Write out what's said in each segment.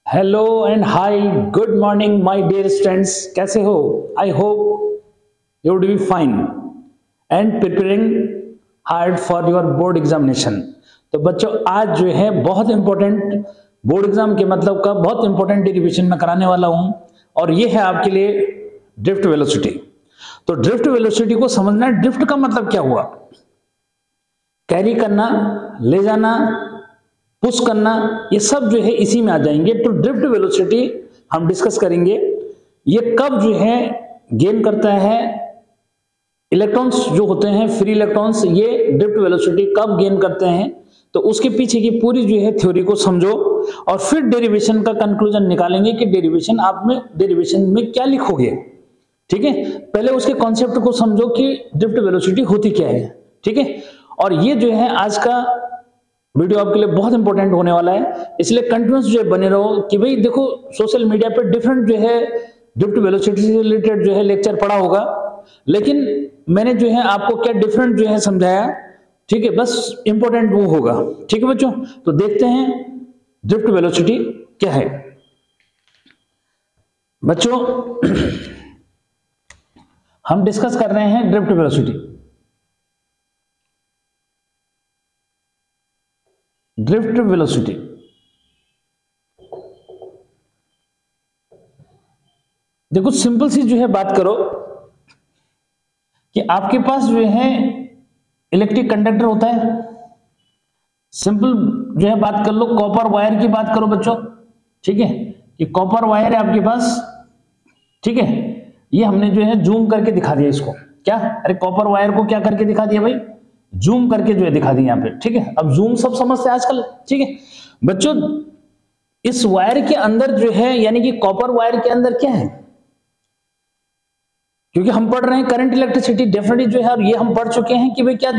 Hello and hi, good morning my dear students. कैसे हो? I hope you would be fine and preparing hard for your board examination. तो बच्चों, आज जो है बहुत इंपॉर्टेंट बोर्ड एग्जाम के मतलब का बहुत इंपॉर्टेंट डेरिवेशन मैं कराने वाला हूं, और ये है आपके लिए ड्रिफ्ट वेलोसिटी। तो ड्रिफ्ट वेलोसिटी को समझना है। ड्रिफ्ट का मतलब क्या हुआ? कैरी करना, ले जाना, पुश करना, ये सब जो है इसी में आ जाएंगे। तो ड्रिफ्ट वेलोसिटी हम डिस्कस करेंगे। ये कब जो है गेन करता है? इलेक्ट्रॉन्स जो होते हैं, फ्री इलेक्ट्रॉन्स, ये ड्रिफ्ट वेलोसिटी कब गेन करते हैं? तो उसके पीछे की पूरी जो है थ्योरी को समझो, और फिर डेरिवेशन का कंक्लूजन निकालेंगे कि डेरिवेशन में क्या लिखोगे। ठीक है, पहले उसके कॉन्सेप्ट को समझो कि ड्रिफ्ट वेलोसिटी होती क्या है। ठीक है, और ये जो है आज का वीडियो आपके लिए बहुत इंपॉर्टेंट होने वाला है, इसलिए कंटिन्यूस जो है बने रहो। कि भाई देखो, सोशल मीडिया पे डिफरेंट जो है ड्रिफ्ट वेलोसिटी से रिलेटेड जो है लेक्चर पढ़ा होगा, लेकिन मैंने जो है आपको क्या डिफरेंट जो है समझाया। ठीक है, बस इंपॉर्टेंट वो होगा। ठीक है बच्चों, तो देखते हैं ड्रिफ्ट वेलोसिटी क्या है। बच्चों हम डिस्कस कर रहे हैं ड्रिफ्ट वेलोसिटी। ड्रिफ्ट वेलोसिटी देखो, सिंपल सी जो है बात करो कि आपके पास जो है इलेक्ट्रिक कंडक्टर होता है। सिंपल जो है बात कर लो, कॉपर वायर की बात करो बच्चों। ठीक है, ये कॉपर वायर है आपके पास। ठीक है, ये हमने जो है जूम करके दिखा दिया इसको। क्या? अरे कॉपर वायर को क्या करके दिखा दिया भाई? जूम करके जो है दिखा दी यहाँ पे। ठीक है, अब जूम सब समझते हैं आजकल। ठीक है बच्चों, इस वायर के अंदर जो है, यानी कि कॉपर वायर के अंदर क्या है? क्योंकि हम पढ़ रहे हैं करंट इलेक्ट्रिसिटी डेफिनेटली जो है, और ये हम पढ़ चुके हैं कि भाई क्या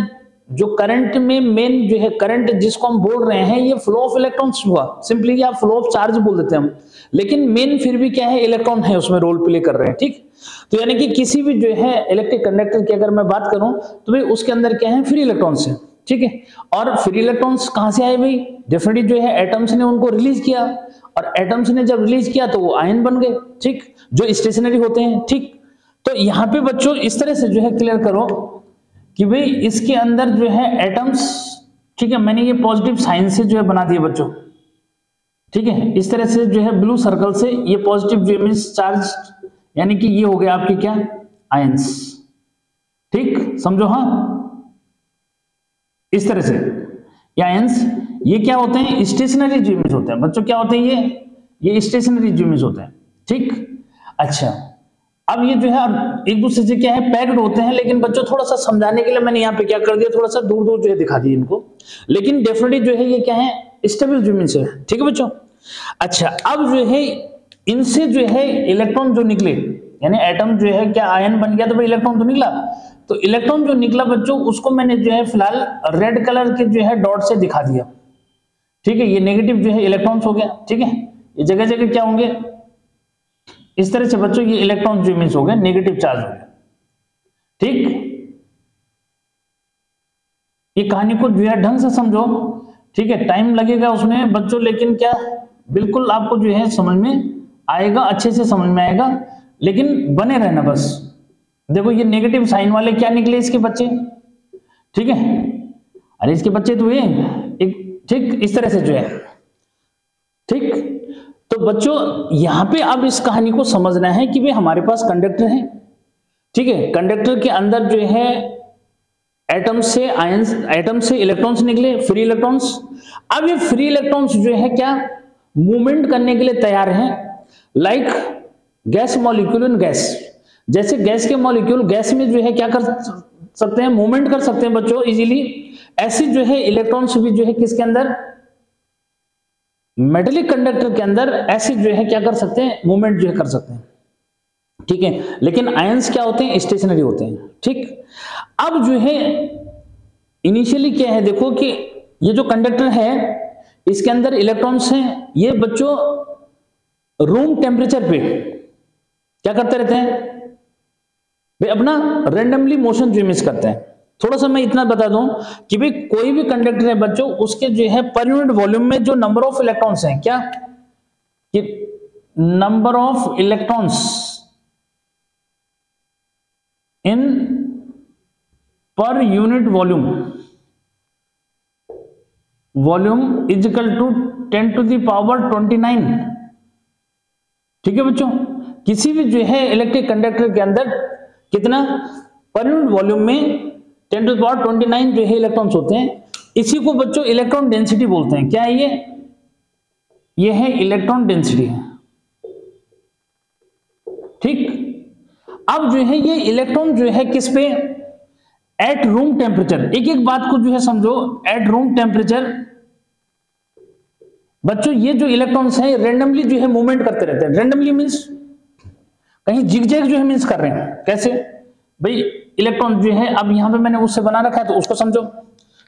जो करंट में मेन जो है करंट जिसको हम बोल रहे हैं, ये फ्लो ऑफ इलेक्ट्रॉन्स हुआ। सिंपली या फ्लो ऑफ चार्ज बोल देते हैं हम, लेकिन मेन फिर भी क्या है? इलेक्ट्रॉन है, उसमें रोल प्ले कर रहे हैं। ठीक, तो यानी कि किसी भी जो है इलेक्ट्रिक कंडक्टर की अगर मैं बात करूं तो भाई उसके अंदर क्या है? फ्री इलेक्ट्रॉन्स है। ठीक है, और फ्री इलेक्ट्रॉन्स कहां से आए भाई? डेफिनेटली जो है एटम्स ने उनको रिलीज किया, और एटम्स ने जब रिलीज किया तो वो आयन बन गए। ठीक, जो स्टेशनरी होते हैं। ठीक, तो यहां पे बच्चों इस तरह से जो है क्लियर करो कि भाई इसके अंदर जो है एटम्स। ठीक है, मैंने ये पॉजिटिव साइन से जो है बना दिया बच्चों। ठीक है, इस तरह से जो है ब्लू सर्कल से ये पॉजिटिव जो मींस चार्ज, यानी कि ये हो गया आपके क्या? आयंस। ठीक, समझो। हाँ, इस तरह से ये आयंस, ये क्या होते हैं? स्टेशनरी जीम्स होते हैं बच्चों। क्या होते हैं ये स्टेशनरी जीम्स होते हैं। ठीक, अच्छा, अब ये जो है एक दूसरे से क्या है? पैक्ड होते हैं। लेकिन बच्चों थोड़ा सा समझाने के लिए मैंने यहाँ पे क्या कर दिया, थोड़ा सा दूर दूर जो है दिखा दिया इनको, लेकिन डेफिनेटली जो है ये क्या है? स्टेबल जीम्स है। ठीक है बच्चों, अच्छा, अब जो है इनसे जो है इलेक्ट्रॉन जो निकले, यानी एटम जो है क्या आयन बन गया, तो भाई इलेक्ट्रॉन तो निकला। तो इलेक्ट्रॉन जो निकला बच्चों, उसको मैंने जो है फिलहाल रेड कलर के जो है डॉट से दिखा दिया। ठीक है, ये नेगेटिव जो है इलेक्ट्रॉन्स हो गया। ठीक है, ये जगह जगह क्या होंगे? इस तरह से बच्चों ये इलेक्ट्रॉन जो मींस हो गए नेगेटिव चार्ज हो गया। ठीक, ये कहानी को जो है ढंग से समझो। ठीक है, टाइम लगेगा उसमें बच्चों, लेकिन क्या बिल्कुल आपको जो है समझ में आएगा, अच्छे से समझ में आएगा, लेकिन बने रहना बस। देखो ये नेगेटिव साइन वाले क्या निकले? इसके बच्चे। ठीक है, अरे इसके बच्चे तो ये एक, ठीक, इस तरह से जो है। ठीक, तो बच्चों यहां पे अब इस कहानी को समझना है कि भाई हमारे पास कंडक्टर है। ठीक है, कंडक्टर के अंदर जो है एटम से आयंस, एटम से इलेक्ट्रॉन्स निकले, फ्री इलेक्ट्रॉन्स। अब ये फ्री इलेक्ट्रॉन्स जो है क्या? मूवमेंट करने के लिए तैयार हैं, लाइक गैस मॉलिक्यूल इन गैस। जैसे गैस के मॉलिक्यूल गैस में जो है क्या कर सकते हैं? मूवमेंट कर सकते हैं बच्चों इजीली। ऐसे जो है इलेक्ट्रॉन्स भी जो है किसके अंदर? मेटेलिक कंडक्टर के अंदर ऐसे जो है क्या कर सकते हैं? मूवमेंट जो है कर सकते हैं। ठीक है, लेकिन आयंस क्या होते हैं? स्टेशनरी होते हैं। ठीक, अब जो है इनिशियली क्या है? देखो कि ये जो कंडक्टर है इसके अंदर इलेक्ट्रॉन्स हैं। ये बच्चों रूम टेम्परेचर पे क्या करते रहते हैं? वे अपना रेंडमली मोशन जो मिस करते हैं। थोड़ा सा मैं इतना बता दूं कि भाई कोई भी कंडक्टर है बच्चों, उसके जो है पर यूनिट वॉल्यूम में जो नंबर ऑफ इलेक्ट्रॉन्स हैं, क्या कि number of electrons in per unit volume is equal to 10 to the power 29। ठीक है बच्चों, किसी भी जो है इलेक्ट्रिक कंडक्टर के अंदर कितना पर यूनिट वॉल्यूम में 10 टू द पावर 29 जो है इलेक्ट्रॉन्स होते हैं। इसी को बच्चों इलेक्ट्रॉन डेंसिटी बोलते हैं। क्या है ये है इलेक्ट्रॉन डेंसिटी। ठीक, अब जो है ये इलेक्ट्रॉन जो है किस पे, एट रूम टेम्परेचर। एक एक बात को जो है समझो, एट रूम टेम्परेचर बच्चों ये जो इलेक्ट्रॉन्स हैं रेंडमली जो है मूवमेंट करते रहते हैं। रेंडमली मींस कहीं जिगजैग जो है मींस कर रहे हैं। कैसे भाई, इलेक्ट्रॉन जो है अब यहां पे मैंने उससे बना रखा है तो उसको समझो।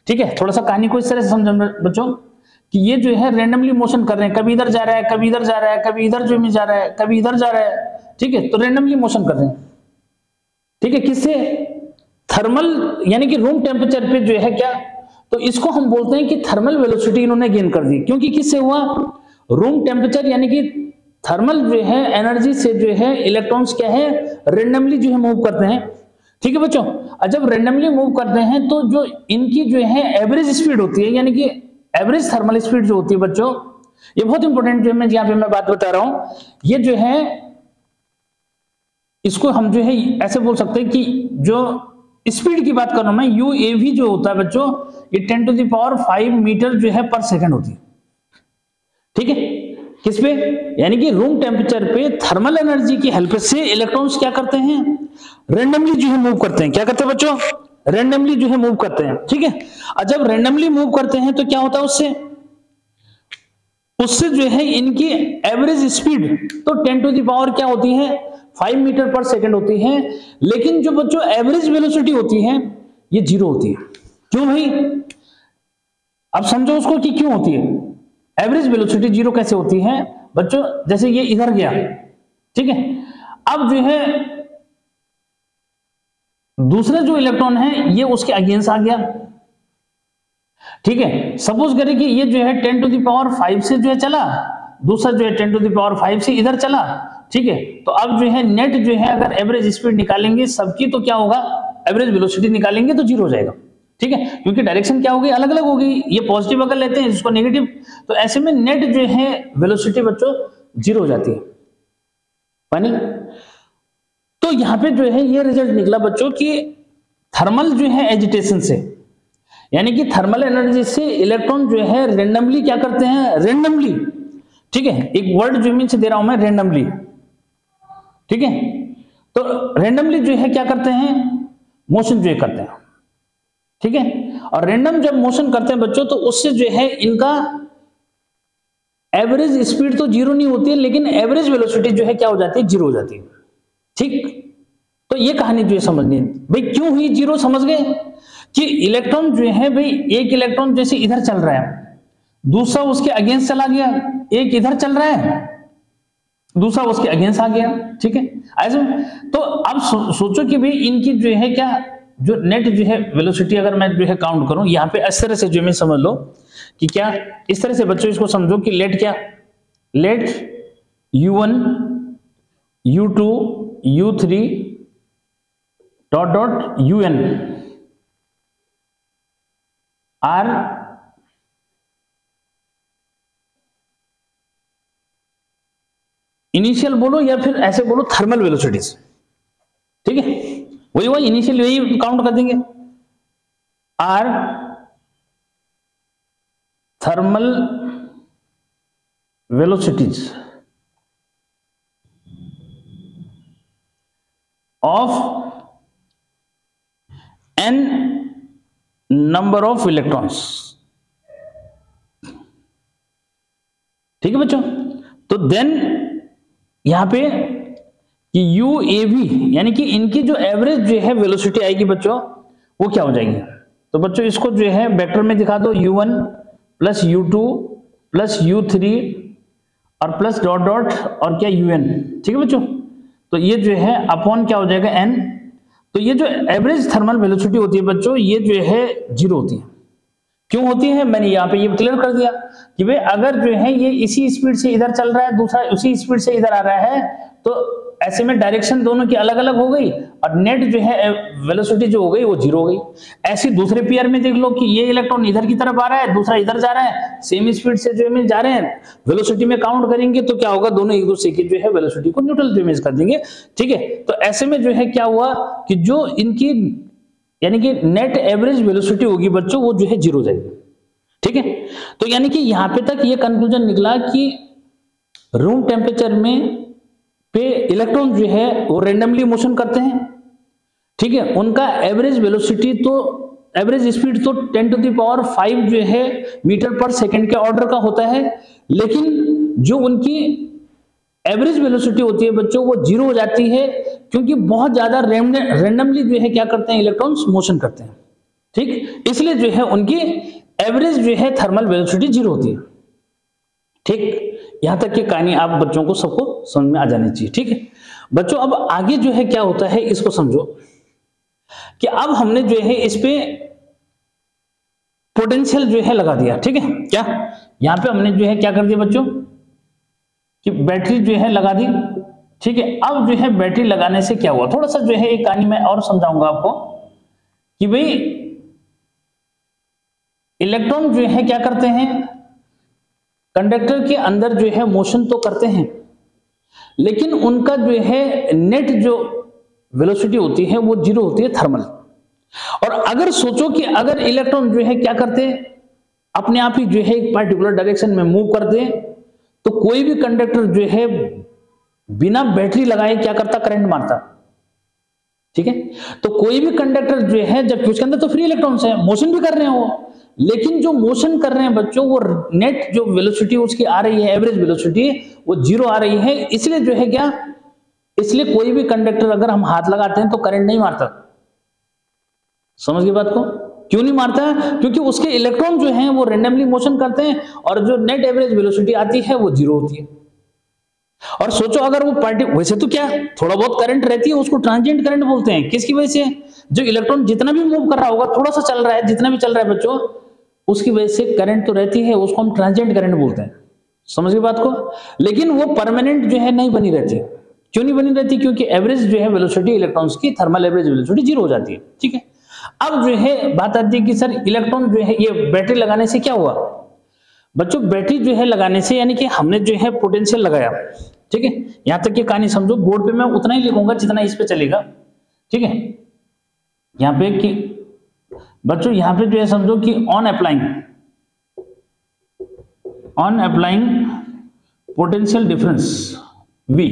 ठीक है, थोड़ा सा कहानी को इस तरह से समझो बच्चों कि ये जो है रेंडमली मोशन कर रहे हैं, कभी इधर जा रहा है, कभी इधर जा रहा है, कभी इधर जो में जा रहा है, कभी इधर जा रहा है। ठीक है, तो रेंडमली मोशन कर रहे हैं। ठीक है, किससे, थर्मल यानी कि रूम टेम्परेचर पे जो है क्या, तो इसको हम बोलते हैं कि थर्मल वेलोसिटी इन्होंने गेन कर दी। क्योंकि किससे हुआ, रूम टेम्परेचर यानी कि थर्मल जो है एनर्जी से जो है इलेक्ट्रॉन्स क्या है रेंडमली जो है मूव करते हैं। ठीक है बच्चों, और जब रेंडमली मूव करते हैं तो जो इनकी जो है एवरेज स्पीड होती है, यानी कि एवरेज थर्मल स्पीड जो होती है बच्चों, ये बहुत इंपॉर्टेंट जो है मैं यहाँ पे मैं बात बता रहा हूं। ये जो है इसको हम जो है ऐसे बोल सकते हैं कि जो स्पीड की बात कर रहा हूं मैं, यूएवी जो होता है बच्चों, ये 10 टू द पावर 5 मीटर जो है पर सेकंड होती है। ठीक है, किस पे, यानी कि रूम टेम्परेचर पे थर्मल एनर्जी की हेल्प से इलेक्ट्रॉन्स क्या करते हैं, रेंडमली जो है मूव करते हैं। क्या करते हैं बच्चों, रेंडमली जो है मूव करते हैं। ठीक है, और जब रेंडमली मूव करते हैं तो क्या होता है उससे जो है इनकी एवरेज स्पीड तो 10 टू द पावर क्या होती है 5 मीटर पर सेकंड होती है। लेकिन जो बच्चों एवरेज वेलोसिटी होती है ये 0 होती है। क्यों भाई, अब समझो उसको कि क्यों होती है एवरेज वेलोसिटी 0 कैसे होती है बच्चों। जैसे ये इधर गया, ठीक है, अब जो है दूसरे जो इलेक्ट्रॉन है ये उसके अगेंस्ट आ गया। ठीक है, सपोज करें कि ये जो है 10 टू द पावर 5 से जो है चला, दूसरा जो है 10 टू द पावर 5 से इधर चला। ठीक है, तो अब जो है नेट जो है अगर एवरेज स्पीड निकालेंगे सबकी तो क्या होगा, एवरेज वेलोसिटी निकालेंगे तो 0 हो जाएगा। ठीक है, क्योंकि डायरेक्शन क्या होगी, अलग अलग होगी। ये पॉजिटिव अगर लेते हैं इसको नेगेटिव, तो ऐसे में नेट जो है वेलोसिटी बच्चों 0 हो जाती है। पानी तो यहां पे जो है ये रिजल्ट निकला बच्चों कि थर्मल जो है एजिटेशन से, यानी कि थर्मल एनर्जी से इलेक्ट्रॉन जो है रेंडमली क्या करते हैं, रेंडमली। ठीक है, एक वर्ड जो से दे रहा हूं मैं, रेंडमली। ठीक है, तो रेंडमली जो है क्या करते हैं, मोशन जो है करते हैं। ठीक है, और रैंडम जब मोशन करते हैं बच्चों तो उससे जो है इनका एवरेज स्पीड तो 0 नहीं होती है, लेकिन एवरेज वेलोसिटी जो है क्या हो जाती है, 0 हो जाती है। ठीक, तो ये कहानी जो है समझनी है भाई, क्यों हुई 0 समझ गए कि इलेक्ट्रॉन जो है भाई, एक इलेक्ट्रॉन जैसे इधर चल रहा है, दूसरा उसके अगेंस्ट चला गया, एक इधर चल रहा है, दूसरा उसके अगेंस्ट आ गया। ठीक है, ऐसे तो अब सोचो कि भाई इनकी जो है क्या, जो नेट जो है वेलोसिटी अगर मैं जो है काउंट करूं यहाँ पे इस तरह से जो मैं समझ लो कि क्या, इस तरह से बच्चों इसको समझो कि लेट क्या, let u1 u2 u3 dot dot un are initial बोलो या फिर ऐसे बोलो थर्मल वेलोसिटीज। ठीक है, वही इनिशियल यही काउंट कर देंगे, are thermal velocities of n number of electrons. ठीक है बच्चों, तो देन यहां पे कि UAV यानी कि इनकी जो एवरेज जो है वेलोसिटी आएगी बच्चों वो क्या हो जाएगी। तो बच्चों इसको जो है वेक्टर में दिखा दो, u1 plus u2 plus u3 और प्लस डॉट डॉट और क्या un। ठीक है बच्चों, तो ये जो है अपॉन क्या हो जाएगा n। तो ये जो एवरेज थर्मल वेलोसिटी होती है बच्चों ये जो है 0 होती है। क्यों होती है, मैंने यहाँ पे ये क्लियर कर दिया कि भाई अगर जो है ये इसी स्पीड से इधर चल रहा है, दूसरा उसी स्पीड से इधर आ रहा है, तो ऐसे में डायरेक्शन दोनों की अलग अलग हो गई और नेट जो है वेलोसिटी जो हो गई वो जीरो हो गई। ऐसे दूसरे पेयर में देख लो कि ये इलेक्ट्रॉन इधर की तरफ आ रहा है, दूसरा इधर जा रहा है, सेम स्पीड से जो है जा रहे हैं, वेलोसिटी में काउंट करेंगे तो क्या होगा, दोनों एक दूसरे की जो है वेलोसिटी को न्यूट्रल पे इमेज कर देंगे। ठीक है, तो ऐसे में जो है क्या हुआ कि जो इनकी यानी कि नेट एवरेज वेलोसिटी होगी बच्चों वो जो है जीरो हो जाएगी। ठीक है, तो यानी कि यहां पे तक ये कंक्लूजन निकला कि रूम टेम्परेचर में पे इलेक्ट्रॉन जो है वो रेंडमली मोशन करते हैं। ठीक है, उनका एवरेज वेलोसिटी तो एवरेज स्पीड तो 10⁵ जो है मीटर पर सेकंड के ऑर्डर का होता है, लेकिन जो उनकी एवरेज वेलोसिटी होती है बच्चों वो जीरो हो जाती है, क्योंकि बहुत ज्यादा रेंडमली जो है क्या करते हैं, इलेक्ट्रॉन्स मोशन करते हैं। ठीक, इसलिए जो है उनकी एवरेज जो है थर्मल वेलोसिटी जीरो होती है। ठीक, यहां तक की कहानी आप बच्चों को सबको समझ में आ जानी चाहिए। ठीक है बच्चों, अब आगे जो है क्या होता है इसको समझो कि अब हमने जो है इस पे पोटेंशियल जो है लगा दिया। ठीक है, क्या यहां पे हमने जो है क्या कर दिया बच्चों कि बैटरी जो है लगा दी। ठीक है, अब जो है बैटरी लगाने से क्या हुआ, थोड़ा सा जो है एक कहानी मैं और समझाऊंगा आपको कि भाई इलेक्ट्रॉन जो है क्या करते हैं, कंडक्टर के अंदर जो है मोशन तो करते हैं, लेकिन उनका जो है नेट जो वेलोसिटी होती है वो जीरो होती है, थर्मल। और अगर सोचो कि अगर इलेक्ट्रॉन जो है क्या करते अपने आप ही जो है एक पार्टिकुलर डायरेक्शन में मूव करते, तो कोई भी कंडक्टर जो है बिना बैटरी लगाए क्या करता, करंट मारता। ठीक है, तो कोई भी कंडक्टर जो है जब उसके अंदर तो फ्री इलेक्ट्रॉन्स है, मोशन भी कर रहे हैं वो, लेकिन जो मोशन कर रहे हैं बच्चों वो नेट जो वेलोसिटी उसकी आ रही है, एवरेज वेलोसिटी वो जीरो आ रही है। इसलिए जो है क्या, इसलिए कोई भी कंडक्टर अगर हम हाथ लगाते हैं तो करंट नहीं मारता। समझ गए बात को, क्यों नहीं मारता है, क्योंकि उसके इलेक्ट्रॉन जो हैं वो रेंडमली मोशन करते हैं और जो नेट एवरेज वेलोसिटी आती है वो जीरो होती है। और सोचो अगर वो पार्टी, वैसे तो क्या थोड़ा बहुत करंट रहती है उसको ट्रांजिएंट करंट बोलते हैं। किसकी वजह से, जो इलेक्ट्रॉन जितना भी मूव कर रहा होगा, थोड़ा सा चल रहा है, जितना भी चल रहा है बच्चों, उसकी वजह से करंट तो रहती है, उसको हम ट्रांजिएंट करंट बोलते हैं। समझ गए बात को, लेकिन वो परमानेंट जो है नहीं बनी रहती। क्यों नहीं बनी रहती, क्योंकि एवरेज जो है वेलोसिटी इलेक्ट्रॉन्स की, थर्मल एवरेज वेलोसिटी जीरो हो जाती है। ठीक है, अब जो है बात आती है कि सर इलेक्ट्रॉन जो है ये बैटरी लगाने से क्या हुआ बच्चों, बैटरी जो है लगाने से यानी कि हमने जो है पोटेंशियल लगाया। ठीक है, यहां तक की कहानी समझो, बोर्ड पे मैं उतना ही लिखूंगा जितना इस पे चलेगा। ठीक है, यहां पे कि बच्चों यहां पे जो है समझो कि on applying potential difference V।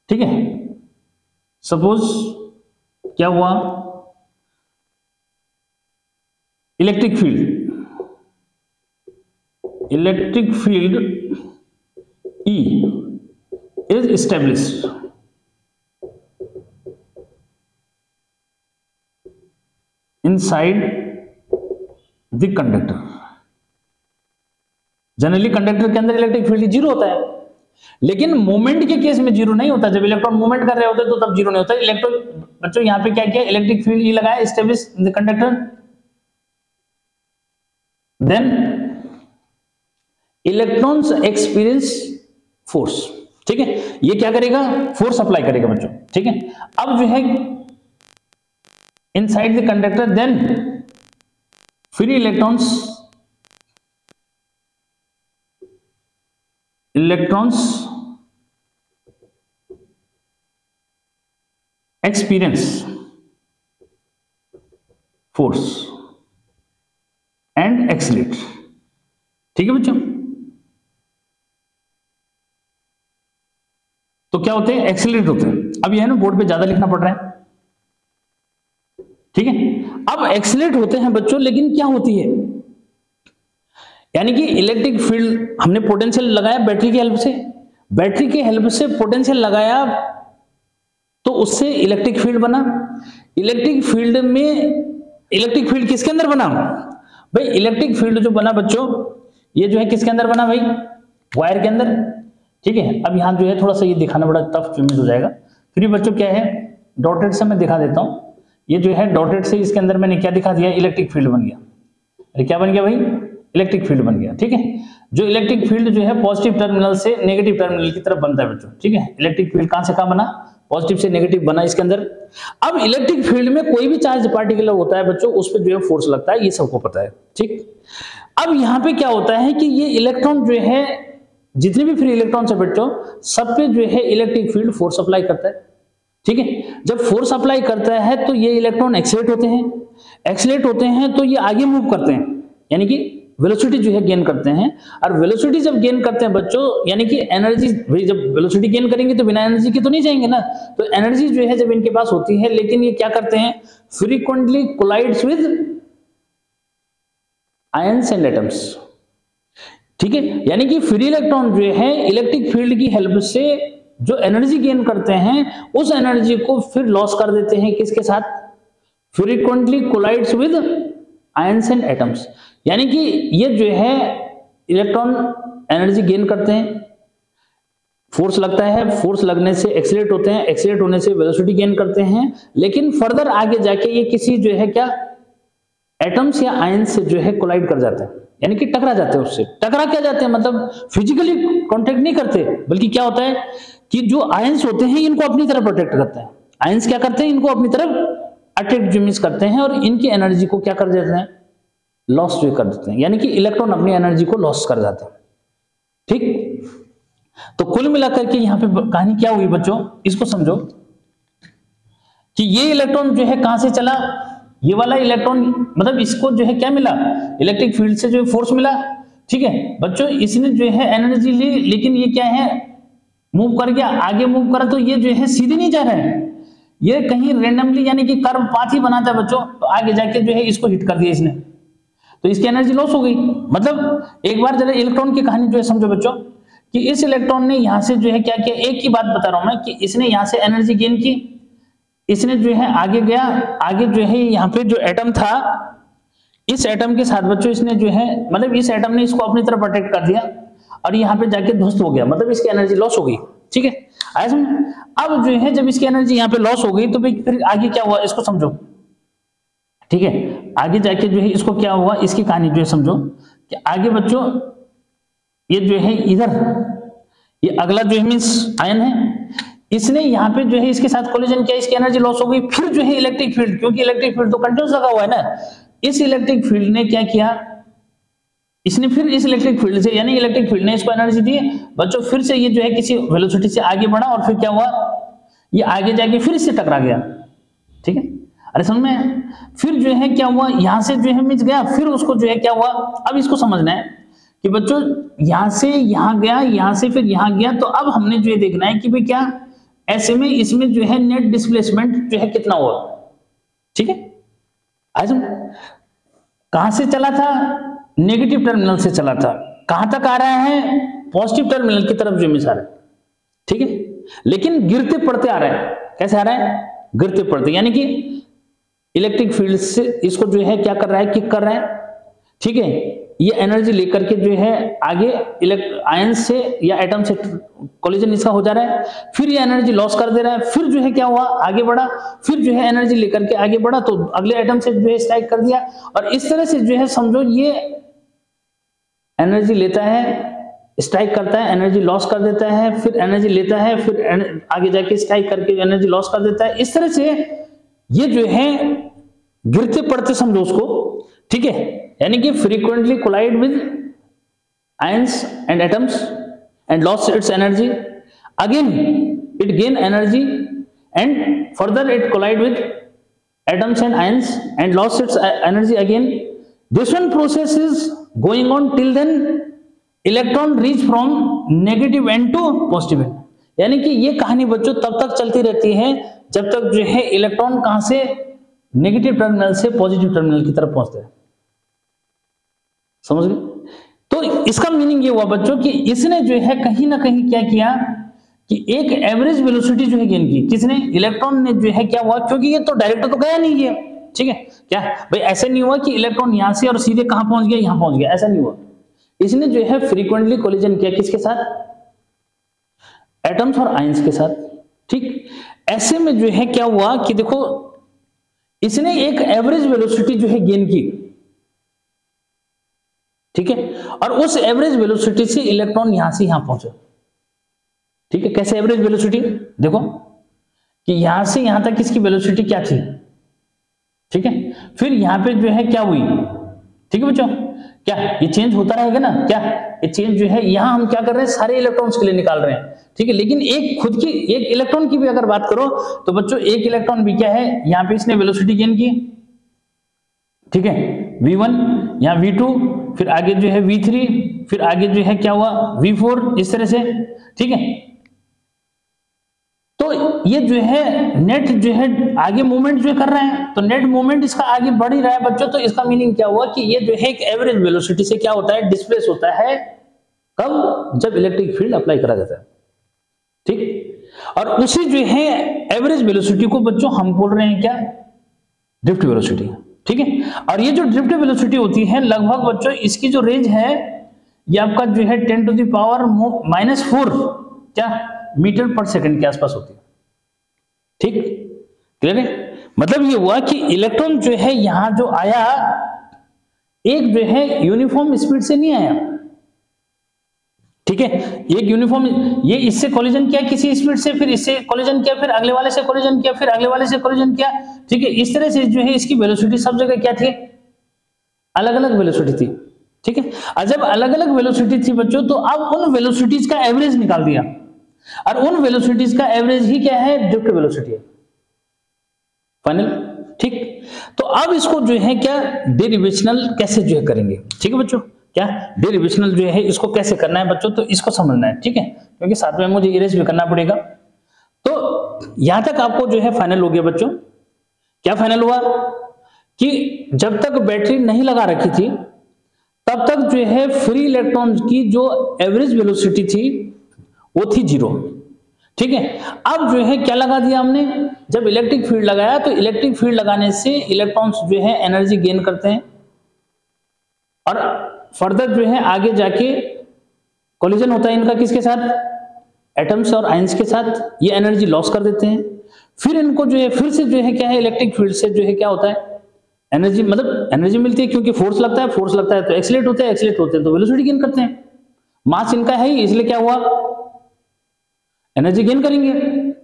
ठीक है, सपोज क्या हुआ, electric field E is established inside the conductor। Generally conductor के अंदर इलेक्ट्रिक फील्ड जीरो होता है, लेकिन मोमेंट के केस में जीरो नहीं होता। जब इलेक्ट्रॉन मूवमेंट कर रहे होते तो तब जीरो नहीं होता। इलेक्ट्रॉन बच्चों यहां पे क्या किया, इलेक्ट्रिक फील्ड E लगाया, establish in the conductor, then electrons experience force. ठीक है, ये क्या करेगा, फोर्स अप्लाई करेगा बच्चों। ठीक है, अब जो है inside the conductor, then free electrons experience force and accelerate. ठीक है बच्चों, तो क्या होते हैं, एक्सीलरेट होते हैं। अब यह ना बोर्ड पे ज्यादा लिखना पड़ रहा है। ठीक है, अब एक्सीलरेट होते हैं बच्चों, लेकिन क्या होती है, यानी कि इलेक्ट्रिक फील्ड हमने पोटेंशियल लगाया बैटरी की हेल्प से पोटेंशियल लगाया, तो उससे इलेक्ट्रिक फील्ड बना। इलेक्ट्रिक फील्ड किसके अंदर बना भाई, इलेक्ट्रिक फील्ड जो बना बच्चों, ये जो है किसके अंदर बना भाई, वायर के अंदर। ठीक है, अब यहां जो है थोड़ा सा ये दिखाना बड़ा टफ इमेज हो जाएगा, फिर बच्चों क्या है, डॉटेड से मैं दिखा देता हूं। ये जो है डॉटेड से, इसके अंदर मैंने क्या दिखा दिया, इलेक्ट्रिक फील्ड बन गया। अरे क्या बन गया भाई, इलेक्ट्रिक फील्ड बन गया। ठीक है, जो इलेक्ट्रिक फील्ड जो है पॉजिटिव टर्मिनल से नेगेटिव टर्मिनल की तरफ बनता है बच्चों। ठीक है, इलेक्ट्रिक फील्ड कहां से कहां बना, पॉजिटिव से नेगेटिव बना इसके अंदर। अब इलेक्ट्रिक फील्ड में कोई भी चार्ज पार्टिकल होता है बच्चों, उस पर जो है फोर्स लगता है, ये सबको पता है। ठीक, अब यहां पे क्या होता है कि ये इलेक्ट्रॉन जो है, जितने भी फ्री इलेक्ट्रॉन है बच्चों, सब पे जो है इलेक्ट्रिक फील्ड फोर्स अप्लाई करता है। ठीक है, जब फोर्स अप्लाई करता है तो ये इलेक्ट्रॉन एक्सीलरेट होते हैं, एक्सीलरेट होते हैं तो ये आगे मूव करते हैं, यानी कि वेलोसिटी जो है गेन करते हैं। और वेलोसिटी जब गेन करते हैं बच्चों, यानी कि एनर्जी, जब वेलोसिटी गेन करेंगे तो बिना एनर्जी के तो नहीं जाएंगे ना, तो एनर्जी जो है जब इनके पास होती है, लेकिन ये क्या करते हैं, frequently collides with ions and atoms. ठीक है, यानी कि फ्री इलेक्ट्रॉन जो है इलेक्ट्रिक फील्ड की हेल्प से जो एनर्जी गेन करते हैं, उस एनर्जी को फिर लॉस कर देते हैं किसके साथ, frequently collides with ions and atoms. यानी कि ये जो है इलेक्ट्रॉन एनर्जी गेन करते हैं, फोर्स लगता है, फोर्स लगने से एक्सीलरेट होते हैं, एक्सीलरेट होने से वेलोसिटी गेन करते हैं, लेकिन फर्दर आगे जाके ये किसी जो है क्या एटम्स या आयंस से जो है कोलाइड कर जाते हैं, यानी कि टकरा जाते हैं उससे। टकरा क्या जाते हैं मतलब फिजिकली कांटेक्ट नहीं करते, बल्कि क्या होता है कि जो आयंस होते हैं इनको अपनी तरफ प्रोटेक्ट करते हैं। आयंस क्या करते हैं, इनको अपनी तरफ अट्रैक्ट करते हैं और इनकी एनर्जी को क्या कर देते हैं, लॉस जो कर देते हैं, यानी कि इलेक्ट्रॉन अपनी एनर्जी को लॉस कर जाते हैं। ठीक, तो कुल मिलाकर के यहां पे कहानी क्या हुई बच्चों, इसको समझो कि ये इलेक्ट्रॉन जो है कहां से चला, ये वाला इलेक्ट्रॉन, मतलब इसको जो है क्या मिला, इलेक्ट्रिक फील्ड से जो फोर्स मिला। ठीक है बच्चों, इसने जो है एनर्जी ली, लेकिन ये क्या है, मूव कर गया, आगे मूव करा, तो ये जो है सीधे नहीं जा रहा है, ये कहीं रेंडमली यानी कि कर्व पाथ ही बनाता है बच्चों, तो आगे जाके जो है इसको हिट कर दिया इसने, तो इसकी एनर्जी लॉस हो गई। मतलब एक बार जरा इलेक्ट्रॉन की कहानी जो है समझो बच्चों, कि इस इलेक्ट्रॉन ने यहां से जो है क्या किया, एक ही बात बता रहा हूं मैं, कि इसने यहां से एनर्जी गेन की, इसने जो है आगे गया, आगे जो है यहाँ पे जो एटम था, इस एटम के साथ बच्चों इसने जो है, मतलब इस एटम ने इसको अपनी तरफ अट्रैक्ट कर दिया और यहाँ पे जाके ध्वस्त हो गया, मतलब इसकी एनर्जी लॉस हो गई। ठीक है, आया समझ। अब जो है जब इसकी एनर्जी यहाँ पे लॉस हो गई, तो फिर आगे क्या हुआ इसको समझो। ठीक है, आगे जाके जो है इसको क्या हुआ, इसकी कहानी जो है समझो कि आगे बच्चों ये जो है इधर, ये अगला जो है मींस आयन है, इसने यहाँ पे जो है इसके साथ कोलिजन किया, इसकी एनर्जी लॉस हो गई। फिर जो है इलेक्ट्रिक फील्ड, क्योंकि इलेक्ट्रिक फील्ड तो कंटिन्यूस लगा हुआ है ना, इस इलेक्ट्रिक फील्ड ने क्या किया, इसने फिर इस इलेक्ट्रिक फील्ड से, यानी इलेक्ट्रिक फील्ड ने इसको एनर्जी दी बच्चों, फिर से ये जो है किसी वेलोसिटी से आगे बढ़ा और फिर क्या हुआ, ये आगे जाके फिर इससे टकरा गया। ठीक है, अरे समझ में, फिर जो है क्या हुआ, यहां से जो है मिच गया, फिर उसको जो है क्या हुआ, अब इसको समझना है कि बच्चों यहां से यहां गया, यहां से फिर यहां गया, तो अब हमने जो है देखना है कि भाई क्या ऐसे में इसमें जो है नेट डिस्प्लेसमेंट जो है कितना हुआ। ठीक है, आज कहां से चला था, नेगेटिव टर्मिनल से चला था, कहां तक आ रहा है, पॉजिटिव टर्मिनल की तरफ जो मिस आ रहा है। ठीक है, लेकिन गिरते पड़ते आ रहा है, कैसे आ रहा है, गिरते पड़ते, यानी कि इलेक्ट्रिक फील्ड से इसको जो है क्या कर रहा है, किक कर रहा है। ठीक है, ये एनर्जी लेकर के जो है आगे आयन से या एटम से कोलिजन इसका हो जा रहा है, फिर ये एनर्जी लॉस कर दे रहा है, फिर जो है क्या हुआ, आगे बढ़ा, फिर जो है एनर्जी लेकर के आगे बढ़ा, तो अगले एटम से जो है स्ट्राइक कर दिया, और इस तरह से जो है समझो ये एनर्जी लेता है, स्ट्राइक करता है, एनर्जी लॉस कर देता है, फिर एनर्जी लेता है, फिर आगे जाके स्ट्राइक करके एनर्जी लॉस कर देता है। इस तरह से ये जो है गिरते पड़ते समझो उसको। ठीक है, यानी कि frequently collide with ions and atoms and loss its energy, again it gain energy and further it collide with atoms and ions and lost its energy again. This one process is going on till then electron reach from negative end to positive end. यानी कि ये कहानी बच्चों तब तक चलती रहती है जब तक जो है इलेक्ट्रॉन कहां से नेगेटिव टर्मिनल से पॉजिटिव टर्मिनल की तरफ पहुंचते हैं। समझ गए? तो इसका मीनिंग ये हुआ बच्चों कि इसने जो है कहीं ना कहीं क्या किया कि एक एवरेज वेलोसिटी जो है गेन की, किसने, इलेक्ट्रॉन ने जो है क्या हुआ, क्योंकि ये तो डायरेक्ट तो गया नहीं है, ठीक है, क्या भाई ऐसे नहीं हुआ कि इलेक्ट्रॉन यहां से और सीधे कहां पहुंच गया, यहां पहुंच गया, ऐसा नहीं हुआ। इसने जो है फ्रीक्वेंटली कोलिजन किया, किसके साथ, एटम्स और आयंस के साथ। ठीक, ऐसे में जो है क्या हुआ कि देखो इसने एक एवरेज वेलोसिटी जो है गेन की, ठीक है, और उस एवरेज वेलोसिटी से इलेक्ट्रॉन यहां से यहां पहुंचा। ठीक है, कैसे एवरेज वेलोसिटी, देखो कि यहां से यहां तक इसकी वेलोसिटी क्या थी, ठीक है, फिर यहां पे जो है क्या हुई, ठीक है बच्चों, क्या ये चेंज होता रहेगा ना, क्या ये चेंज जो है यहां हम क्या कर रहे हैं, सारे इलेक्ट्रॉन्स के लिए निकाल रहे हैं, ठीक है, लेकिन एक खुद की एक इलेक्ट्रॉन की भी अगर बात करो तो बच्चों एक इलेक्ट्रॉन भी क्या है, यहां पे इसने वेलोसिटी गेन की, ठीक है, v1, यहां v2, फिर आगे जो है v3, फिर आगे जो है क्या हुआ v4, इस तरह से, ठीक है। तो ये जो है नेट जो है आगे मूवमेंट जो कर रहे हैं, तो नेट मूवमेंट इसका आगे बढ़ ही रहा है बच्चों, तो इसका मीनिंग क्या हुआ कि ये जो है एक एवरेज वेलोसिटी से क्या होता है, डिस्प्लेस होता है, कब, जब इलेक्ट्रिक फील्ड अप्लाई करा जाता है, ठीक। और उसी जो है एवरेज वेलोसिटी को बच्चों हम बोल रहे हैं क्या, ड्रिफ्ट वेलोसिटी, ठीक है। और ये जो ड्रिफ्ट वेलोसिटी होती है लगभग बच्चों इसकी जो रेंज है ये आपका जो है 10⁻⁻⁴ क्या मीटर पर सेकंड के आसपास होती है, ठीक, क्लियर है। मतलब ये हुआ कि इलेक्ट्रॉन जो है यहां जो आया एक जो है यूनिफॉर्म स्पीड से नहीं आया, ठीक है, एक यूनिफॉर्म, ये इससे कोलिजन किया किसी स्पीड से, फिर इससे कोलिजन किया, फिर अगले वाले से कोलिजन किया, फिर अगले वाले से कोलिजन किया, ठीक है, इस तरह से जो है इसकी वेलोसिटी सब जगह क्या थी, अलग अलग वेलोसिटी थी, ठीक है। और जब अलग अलग वेलोसिटी थी बच्चों, तो अब उन वेलोसिटीज का एवरेज निकाल दिया, और उन वेलोसिटीज का एवरेज ही क्या है, ड्रिफ्ट वेलोसिटी है, फाइनल, ठीक। तो अब इसको जो है क्या डेरिवेशनल कैसे जो है करेंगे, ठीक है बच्चों, क्या डेरिवेशनल जो है इसको कैसे करना है बच्चों, तो इसको समझना है, ठीक है, क्योंकि साथ में मुझे इरेज भी करना पड़ेगा। तो यहां तक आपको जो है फाइनल हो गया बच्चों, क्या फाइनल हुआ कि जब तक बैटरी नहीं लगा रखी थी तब तक जो है फ्री इलेक्ट्रॉन की जो एवरेज वेलोसिटी थी वो थी 0, ठीक है। अब जो है क्या लगा दिया हमने, जब इलेक्ट्रिक फील्ड लगाया तो इलेक्ट्रिक फील्ड लगाने से इलेक्ट्रॉन्स जो है एनर्जी गेन करते हैं, और फर्दर जो है आगे जाके कोलिजन होता है इनका किसके साथ, एटम्स और आयंस के साथ, ये एनर्जी लॉस कर देते हैं, फिर इनको जो है फिर से जो है क्या है इलेक्ट्रिक फील्ड से जो है क्या होता है, एनर्जी, मतलब एनर्जी मिलती है, क्योंकि फोर्स लगता है, फोर्स लगता है तो एक्सीलरेट होते हैं, एक्सीलरेट होते हैं तो वेलोसिटी गेन करते हैं, मास इनका है ही, इसलिए क्या हुआ, एनर्जी गेन करेंगे,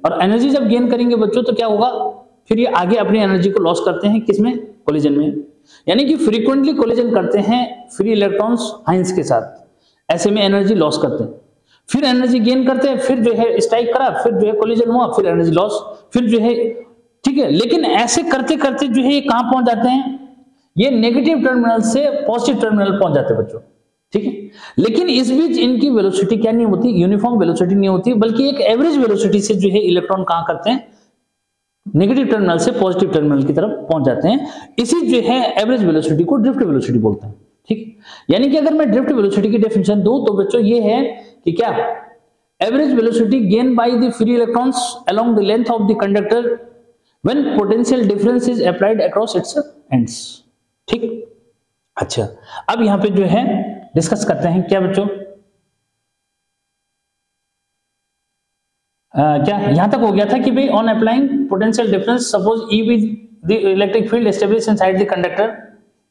और एनर्जी जब गेन करेंगे बच्चों तो क्या होगा, फिर ये आगे अपनी एनर्जी को लॉस करते हैं किसमें, कोलिजन में, यानी कि फ्रीक्वेंटली कोलिजन करते हैं फ्री इलेक्ट्रॉन्स आयंस के साथ, ऐसे में एनर्जी लॉस करते हैं, फिर एनर्जी गेन करते हैं, फिर जो है स्ट्राइक करा, फिर जो है कोलिजन हुआ, फिर एनर्जी लॉस, फिर जो है, ठीक है। लेकिन ऐसे करते करते जो है ये कहां पहुंच जाते हैं, ये नेगेटिव टर्मिनल से पॉजिटिव टर्मिनल पहुंच जाते हैं बच्चों, ठीक है। लेकिन इस बीच इनकी वेलोसिटी क्या नहीं होती, यूनिफॉर्म वेलोसिटी नहीं होती, बल्कि एक एवरेज वेलोसिटी से जो है इलेक्ट्रॉन कहां करते हैं, नेगेटिव टर्मिनल से पॉजिटिव टर्मिनल की तरफ पहुंच जाते हैं, इसी जो है एवरेज वेलोसिटी को ड्रिफ्ट वेलोसिटी बोलते हैं, ठीक। यानी कि अगर मैं ड्रिफ्ट वेलोसिटी की डेफिनेशन दूं तो बच्चों ये है कि क्या, average velocity gain by the free electrons along the length of the conductor when potential difference is applied across its ends, ठीक। अच्छा, अब यहां पे जो है डिस्कस करते हैं क्या बच्चों, क्या यहां तक हो गया था कि भाई on applying potential difference suppose E be the electric field establish inside the conductor,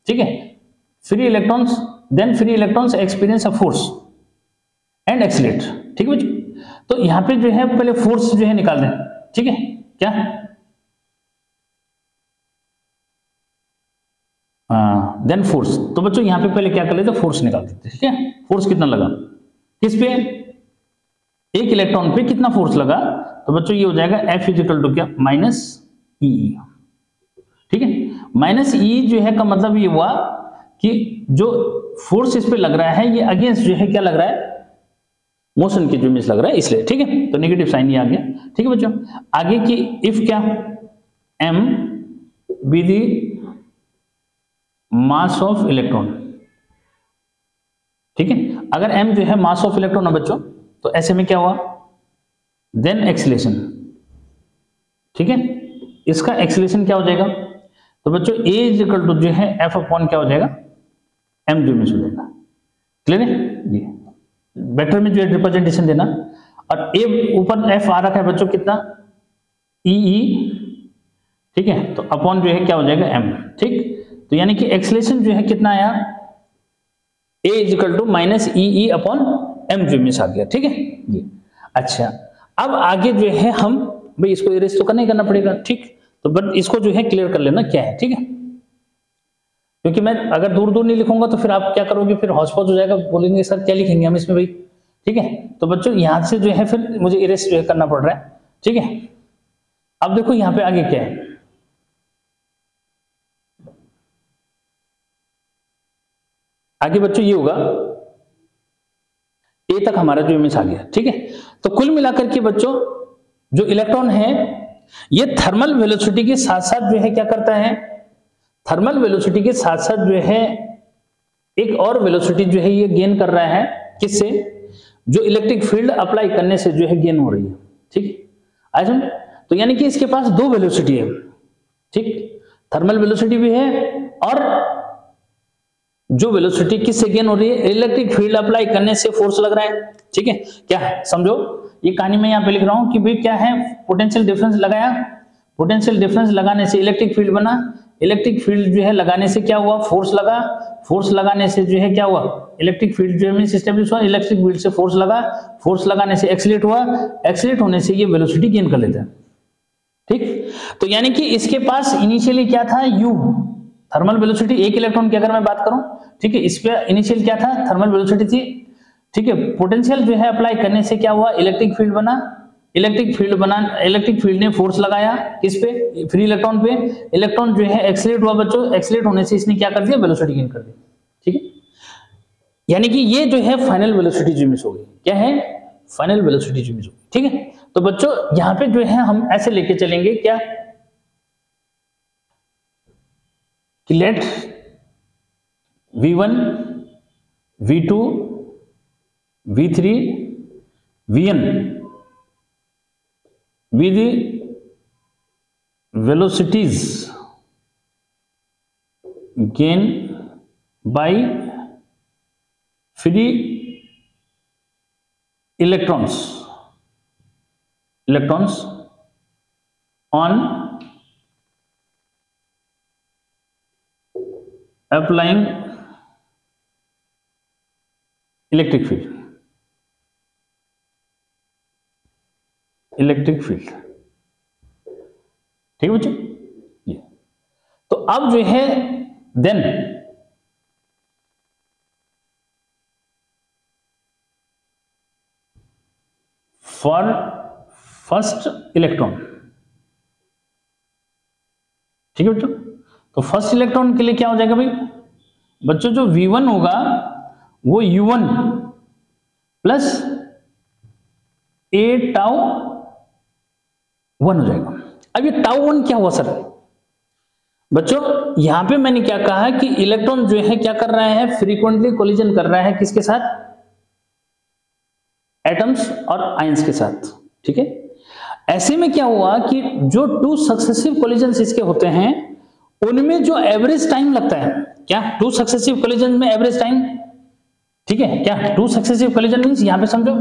ठीक है, free electrons, then free electrons experience a force and accelerate, ठीक है बच्चों। तो यहां पे जो है पहले फोर्स जो है निकाल दें, ठीक है, क्या देन फोर्स, तो बच्चों यहां पे पहले क्या कर लेते, फोर्स निकाल देते, ठीक है। फोर्स कितना लगा, किस पे, एक इलेक्ट्रॉन पे कितना फोर्स लगा, तो बच्चों ये हो जाएगा F इक्वल टू क्या, माइनस ई, ठीक है। माइनस ई जो है का मतलब ये हुआ कि जो फोर्स इस पे लग रहा है ये अगेंस्ट जो है क्या लग रहा है, मोशन की जो इमेज लग रहा है, इसलिए, ठीक है, तो नेगेटिव साइन ये आ गया, ठीक है बच्चों। आगे की इफ क्या, m be the mass of electron, ठीक है, अगर m जो है मास ऑफ इलेक्ट्रॉन है बच्चों, तो ऐसे में क्या हुआ, देन एक्सीलरेशन, ठीक है, इसका एक्सीलरेशन क्या हो जाएगा, तो बच्चों a इज इक्वल टू जो है f अपॉन क्या हो जाएगा, m जो इमेज हो जाएगा, क्लियर है, ये वेक्टर में जो है रिप्रेजेंटेशन देना, और a ऊपर f आ रखा है बच्चों कितना, e, ठीक है, तो अपॉन जो है क्या हो जाएगा m, ठीक। तो यानी कि एक्सीलरेशन जो है कितना आया, A is equal to minus e upon m जो में आ गया, ठीक है ये। अच्छा अब आगे जो है हम भाई इसको इरेज तो करना ही करना पड़ेगा, ठीक, तो बट इसको जो है क्लियर कर लेना क्या है, ठीक है, क्योंकि मैं अगर दूर दूर नहीं लिखूंगा तो फिर आप क्या करोगे, फिर हौच पौच हो जाएगा, बोलेंगे सर क्या लिखेंगे हम इसमें भाई, ठीक है। तो बच्चों यहां से जो है फिर मुझे इरेज जो है करना पड़ रहा है, ठीक है। अब देखो यहां पे आगे क्या है, आगे बच्चों ये होगा ए तक हमारा जो इमेज आ गया, ठीक है। तो कुल मिलाकर के बच्चों जो इलेक्ट्रॉन है ये थर्मल वेलोसिटी के साथ साथ जो है क्या करता है, थर्मल वेलोसिटी के साथ साथ जो है एक और वेलोसिटी जो है ये गेन कर रहा है, किससे, जो इलेक्ट्रिक फील्ड अप्लाई करने से जो है गेन हो रही है, ठीक है। तो यानी कि इसके पास दो वेलोसिटी है, ठीक, थर्मल वेलोसिटी भी है और जो वेलोसिटी किससे गेन हो रही है, इलेक्ट्रिक फील्ड अप्लाई करने से फोर्स लग रहा है, ठीक है। क्या समझो ये कहानी में यहाँ पे लिख रहा हूं कि भाई क्या है, पोटेंशियल डिफरेंस लगाया, पोटेंशियल डिफरेंस लगाने से इलेक्ट्रिक फील्ड बना, इलेक्ट्रिक फील्ड जो है लगाने से क्या हुआ, फोर्स लगा, फोर्स लगाने से जो है क्या हुआ, इलेक्ट्रिक फील्ड जो है मींस एस्टैब्लिश हुआ, इलेक्ट्रिक फील्ड से फोर्स लगा, फोर्स लगाने से एक्सीलरेट हुआ, एक्सीलरेट होने से ये वेलोसिटी गेन कर लेता है, ठीक। तो यानी कि इसके पास इनिशियली क्या था, u थर्मल वेलोसिटी, एक इलेक्ट्रॉन की अगर मैं बात करूं, ठीक है, इस पे इनिशियल क्या था, थर्मल वेलोसिटी थी, ठीक है। पोटेंशियल जो है अप्लाई करने से क्या हुआ, इलेक्ट्रिक फील्ड बना, इलेक्ट्रिक फील्ड ने फोर्स लगाया किस पे, फ्री इलेक्ट्रॉन पे, इलेक्ट्रॉन जो है एक्सीलरेट हुआ बच्चों, एक्सीलरेट होने से इसने क्या कर दिया, वेलोसिटी गेन कर दी, ठीक है। यानी कि ये जो है फाइनल वेलोसिटी जो मिस हो गई, क्या है, फाइनल वेलोसिटी जो मिस हो गई, ठीक है। तो बच्चों यहां पे जो है हम ऐसे लेके चलेंगे क्या कि late v1 v2 v3 vn with the velocities gain by free electrons on applying electric field, ठीक है बच्चों ये। तो अब जो है देन फॉर फर्स्ट इलेक्ट्रॉन, ठीक है बच्चों। तो फर्स्ट इलेक्ट्रॉन के लिए क्या हो जाएगा भाई बच्चों, जो v1 होगा वो u1 प्लस a टाउ 1 हो जाएगा। अब ये टाउ 1 क्या हुआ सर बच्चों, यहां पे मैंने क्या कहा कि इलेक्ट्रॉन जो है क्या कर रहा है, फ्रीक्वेंटली कोलिजन कर रहा है किसके साथ, एटम्स और आयंस के साथ, ठीक है। ऐसे में क्या हुआ कि जो टू सक्सेसिव कोलिजन्स इसके होते हैं उनमें जो एवरेज टाइम लगता है, क्या टू सक्सेसिव कोलिजन में एवरेज टाइम, ठीक है, क्या टू सक्सेसिव कोलिजन मींस यहां पे समझो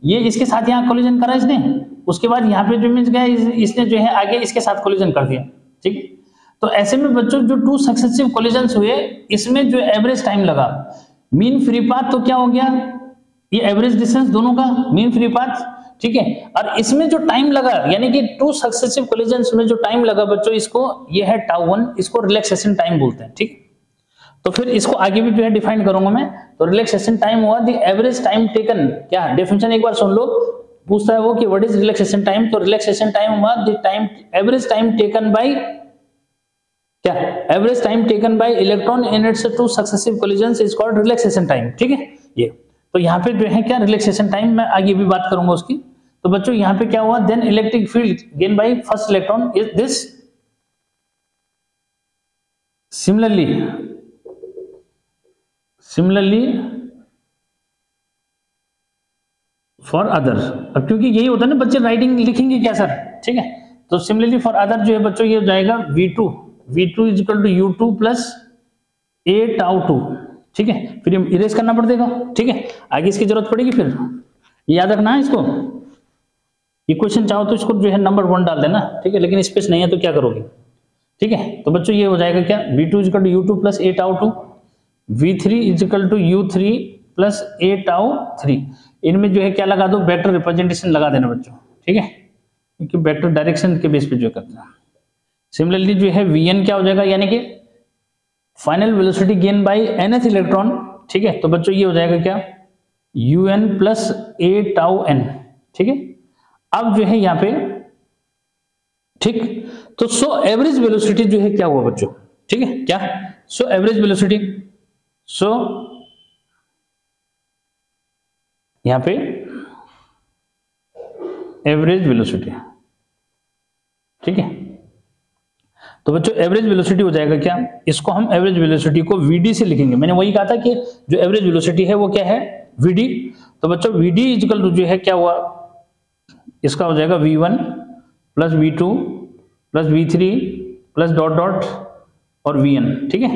ये इसके साथ यहां कोलिजन करा इसने, उसके बाद यहां पे जो मींस गया इसने जो है आगे इसके साथ कोलिजन कर दिया, ठीक है। तो ऐसे में बच्चों जो टू सक्सेसिव कोलिजन्स हुए इसमें जो एवरेज टाइम लगा, मीन फ्री पाथ तो क्या हो गया, ये एवरेज डिस्टेंस दोनों का मीन फ्री पाथ, ठीक है। और इसमें जो टाइम लगा यानी कि टू सक्सेसिव कोलिजन्स में जो टाइम लगा बच्चों, इसको ये है टाउ 1, इसको रिलैक्सेशन टाइम बोलते हैं, ठीक। तो फिर इसको आगे भी जो है डिफाइन करूंगा मैं। तो रिलैक्सेशन टाइम हुआ द एवरेज टाइम टेकन, क्या डेफिनेशन एक बार सुन लो, पूछता है वो कि व्हाट इज रिलैक्सेशन टाइम, तो रिलैक्सेशन टाइम हुआ the time average time taken by, क्या average time taken by electron in its two successive collisions is called relaxation time, ठीक है ये। तो यहाँ पे जो है क्या रिलैक्सेशन टाइम, मैं आगे भी बात करूंगा उसकी। तो बच्चों यहाँ पे क्या हुआ, then electric field gain by first electron is this, similarly for other. अब क्योंकि यही होता है ना बच्चे राइटिंग लिखेंगे क्या सर, ठीक है। तो सिमिलरली फॉर अदर जो है बच्चों ये हो जाएगा v2 is equal to u2 plus a tau 2, ठीक है। फिर इरेज करना पड़ देगा, ठीक है, आगे इसकी जरूरत पड़ेगी, फिर याद रखना है इसको। इक्वेशन चाहो तो इसको जो है नंबर 1 डाल देना, ठीक है, लेकिन स्पेस नहीं है तो क्या करोगे, ठीक है। तो बच्चों ये हो जाएगा क्या v2 is equal to u2 plus a tau 2 v3 is equal to u3 plus a tau 3। इनमें जो है क्या लगा दो, वेक्टर रिप्रेजेंटेशन लगा देना बच्चों, ठीक है, क्योंकि वेक्टर डायरेक्शन के बेस पे जो करते हैं। सिमिलरली जो है vn क्या हो जाएगा, यानी कि final velocity gain bye nth electron, ठीक है। तो बच्चों ये हो जाएगा क्या, un plus a tau n, ठीक है। अब जो है यहाँ पे, ठीक, तो सो एवरेज वेलोसिटी जो है क्या हुआ बच्चों, ठीक है, क्या, सो एवरेज वेलोसिटी, सो यहां पे एवरेज वेलोसिटी, ठीक है। तो बच्चों एवरेज वेलोसिटी हो जाएगा क्या, इसको हम एवरेज वेलोसिटी को vd से लिखेंगे। मैंने वही कहा था कि जो एवरेज वेलोसिटी है वो क्या है, vd। तो बच्चों vd इक्वल टू जो है क्या हुआ, इसका हो जाएगा v1 plus v2 plus v3 plus dot dot और vn, ठीक है,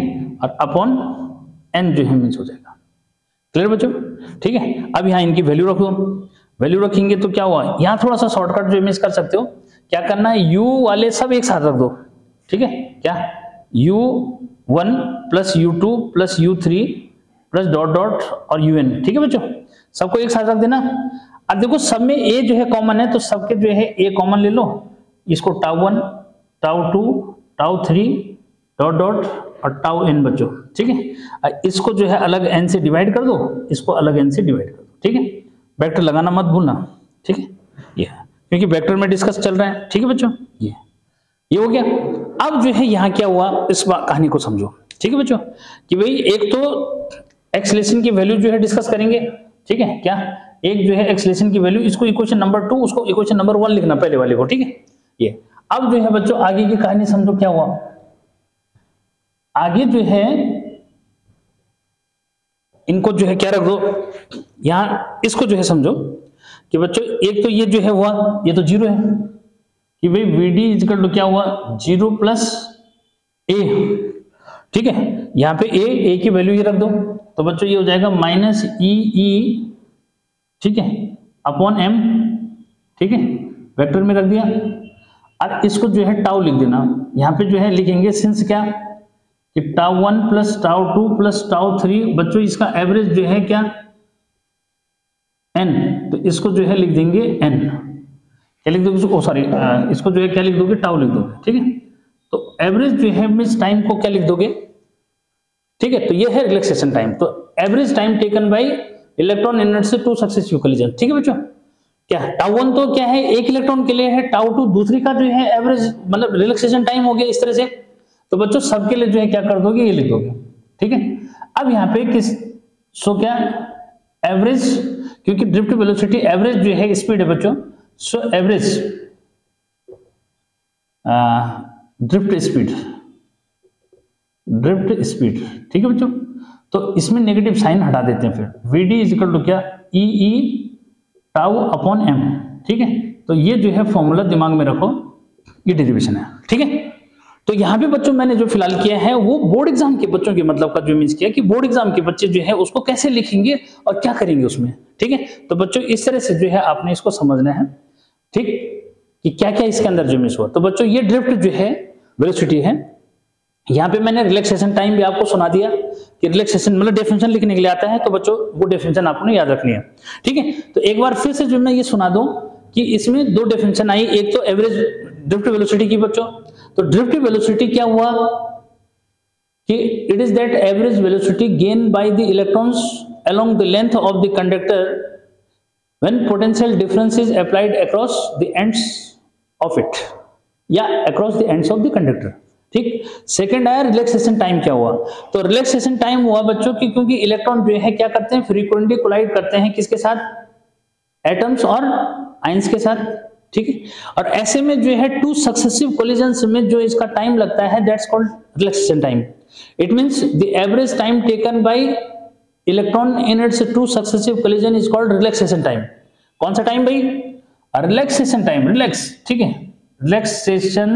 और अपॉन n जो है मीन्स हो जाएगा। क्लियर बच्चों, ठीक है। अब यहाँ इनकी वैल्यू रख दो, वैल्यू रखेंगे तो क्या हुआ, यहाँ थोड़ा सा शॉर्टकट जो मिस कर सकते हो, क्या करना है, u वाले सब एक साथ रख दो, ठीक है, क्या, u1 plus u2 plus u3 plus dot dot और un, ठीक है बच्चों, सबको एक साथ रख देना। अब देखो सब में a जो है कॉमन है, तो सबके जो है a कॉमन ले लो, इसको tau 1 tau 2 tau 3 dot dot और टाउ n बच्चों, ठीक है। इसको जो है अलग n से डिवाइड कर दो, इसको अलग n से डिवाइड कर दो, ठीक है। वेक्टर लगाना मत भूलना, ठीक है, ये क्योंकि वेक्टर में डिस्कस चल रहा है, ठीक है बच्चों, ये हो गया। अब जो है यहाँ क्या हुआ, इस कहानी को समझो, ठीक है बच्चों, कि भाई एक तो एक्सेलरेशन की वैल्यू जो है डिस्कस करेंगे, ठीक है, क्या, एक जो है एक्सेलरेशन की वैल्यू, इसको इक्वेशन नंबर 2, उसको इक्वेशन नंबर 1 लिखना पहले वाले को, ठीक है, ये। अब जो है बच्चों आगे की कहानी समझो, क्या हुआ आगे जो है, इनको जो है क्या रख दो, यहां इसको जो है समझो कि बच्चों एक तो ये जो है हुआ, ये तो 0 है, कि भाई vd इक्वल टू क्या हुआ, 0 प्लस a, ठीक है। यहां पे a की वैल्यू ये रख दो, तो बच्चों ये हो जाएगा माइनस ई, ठीक है, अपॉन m, ठीक है, वेक्टर में रख दिया। अब इसको जो है टाउ लिख देना, यहां पे जो है लिखेंगे सिंस क्या, कि tau 1 plus tau 2 plus tau 3, बच्चों इसका एवरेज जो है क्या, n, तो इसको जो है लिख देंगे n, क्या लिख दोगे इसको, सॉरी इसको जो है क्या लिख दोगे, टाउ लिख दोगे, ठीक है। तो एवरेज जो है मींस टाइम को क्या लिख दोगे, ठीक है, तो ये है रिलैक्सेशन टाइम। तो average time taken by electron inert से 2 सक्सेसिव कोलिजन, ठीक है बच्चों, क्या, टाउ 1 तो क्या है एक इलेक्ट्रॉन के लिए है, टाउ 2 दूसरी का जो है एवरेज मतलब रिलैक्सेशन टाइम हो गया इस तरह से। तो बच्चों सबके लिए जो है क्या कर दोगे, ये लिख दोगे, ठीक है। अब यहाँ पे किस, सो क्या, एवरेज, क्योंकि ड्रिफ्ट वेलोसिटी एवरेज जो है स्पीड है बच्चों, सो एवरेज ड्रिफ्ट स्पीड, ठीक है बच्चों। तो इसमें नेगेटिव साइन हटा देते हैं, फिर vd इक्वल टू क्या, ई टाउ अपॉन m, ठीक है। तो ये जो है फॉर्मूला दिमाग में रखो, ये डेरिवेशन है, ठीक है। तो यहाँ पे बच्चों मैंने जो फिलहाल किया है वो बोर्ड एग्जाम के बच्चों के मतलब का जो मीन्स किया कि बोर्ड एग्जाम के बच्चे जो है उसको कैसे लिखेंगे और क्या करेंगे उसमें, ठीक है। तो बच्चों इस तरह से जो है आपने इसको समझना है, ठीक, कि क्या क्या इसके अंदर जो मिस हुआ। तो बच्चों ये ड्रिफ्ट जो है वेलोसिटी है, यहाँ पे मैंने रिलैक्सेशन टाइम भी आपको सुना दिया कि रिलैक्सेशन मतलब डेफिनेशन लिखने के लिए आता है, तो बच्चों वो डेफिनेशन आपने याद रखनी है, ठीक है। तो एक बार फिर से जो मैं ये सुना दूं कि इसमें 2 डेफिनेशन आई, एक तो एवरेज ड्रिफ्ट वेलोसिटी की बच्चों। तो ड्रिफ्ट वेलोसिटी क्या हुआ कि it is that average velocity gain by the electrons along the length of the conductor when potential difference is applied across the ends of it या across the ends of the conductor, ठीक। Second आया relaxation time क्या हुआ। तो relaxation time हुआ बच्चों की क्योंकि इलेक्ट्रॉन जो है क्या करते हैं, फ्रीक्वेंटली कोलाइड करते हैं किसके साथ, एटम्स और आयंस के साथ, ठीक है। और ऐसे में जो है 2 सक्सेसिव कोलिजन्स में जो इसका टाइम लगता है that's called relaxation time. It means the average time taken by electron in it's 2 successive collision is called relaxation time. कौन सा टाइम भाई, रिलैक्सेशन टाइम, रिलैक्स, ठीक है, रिलैक्सेशन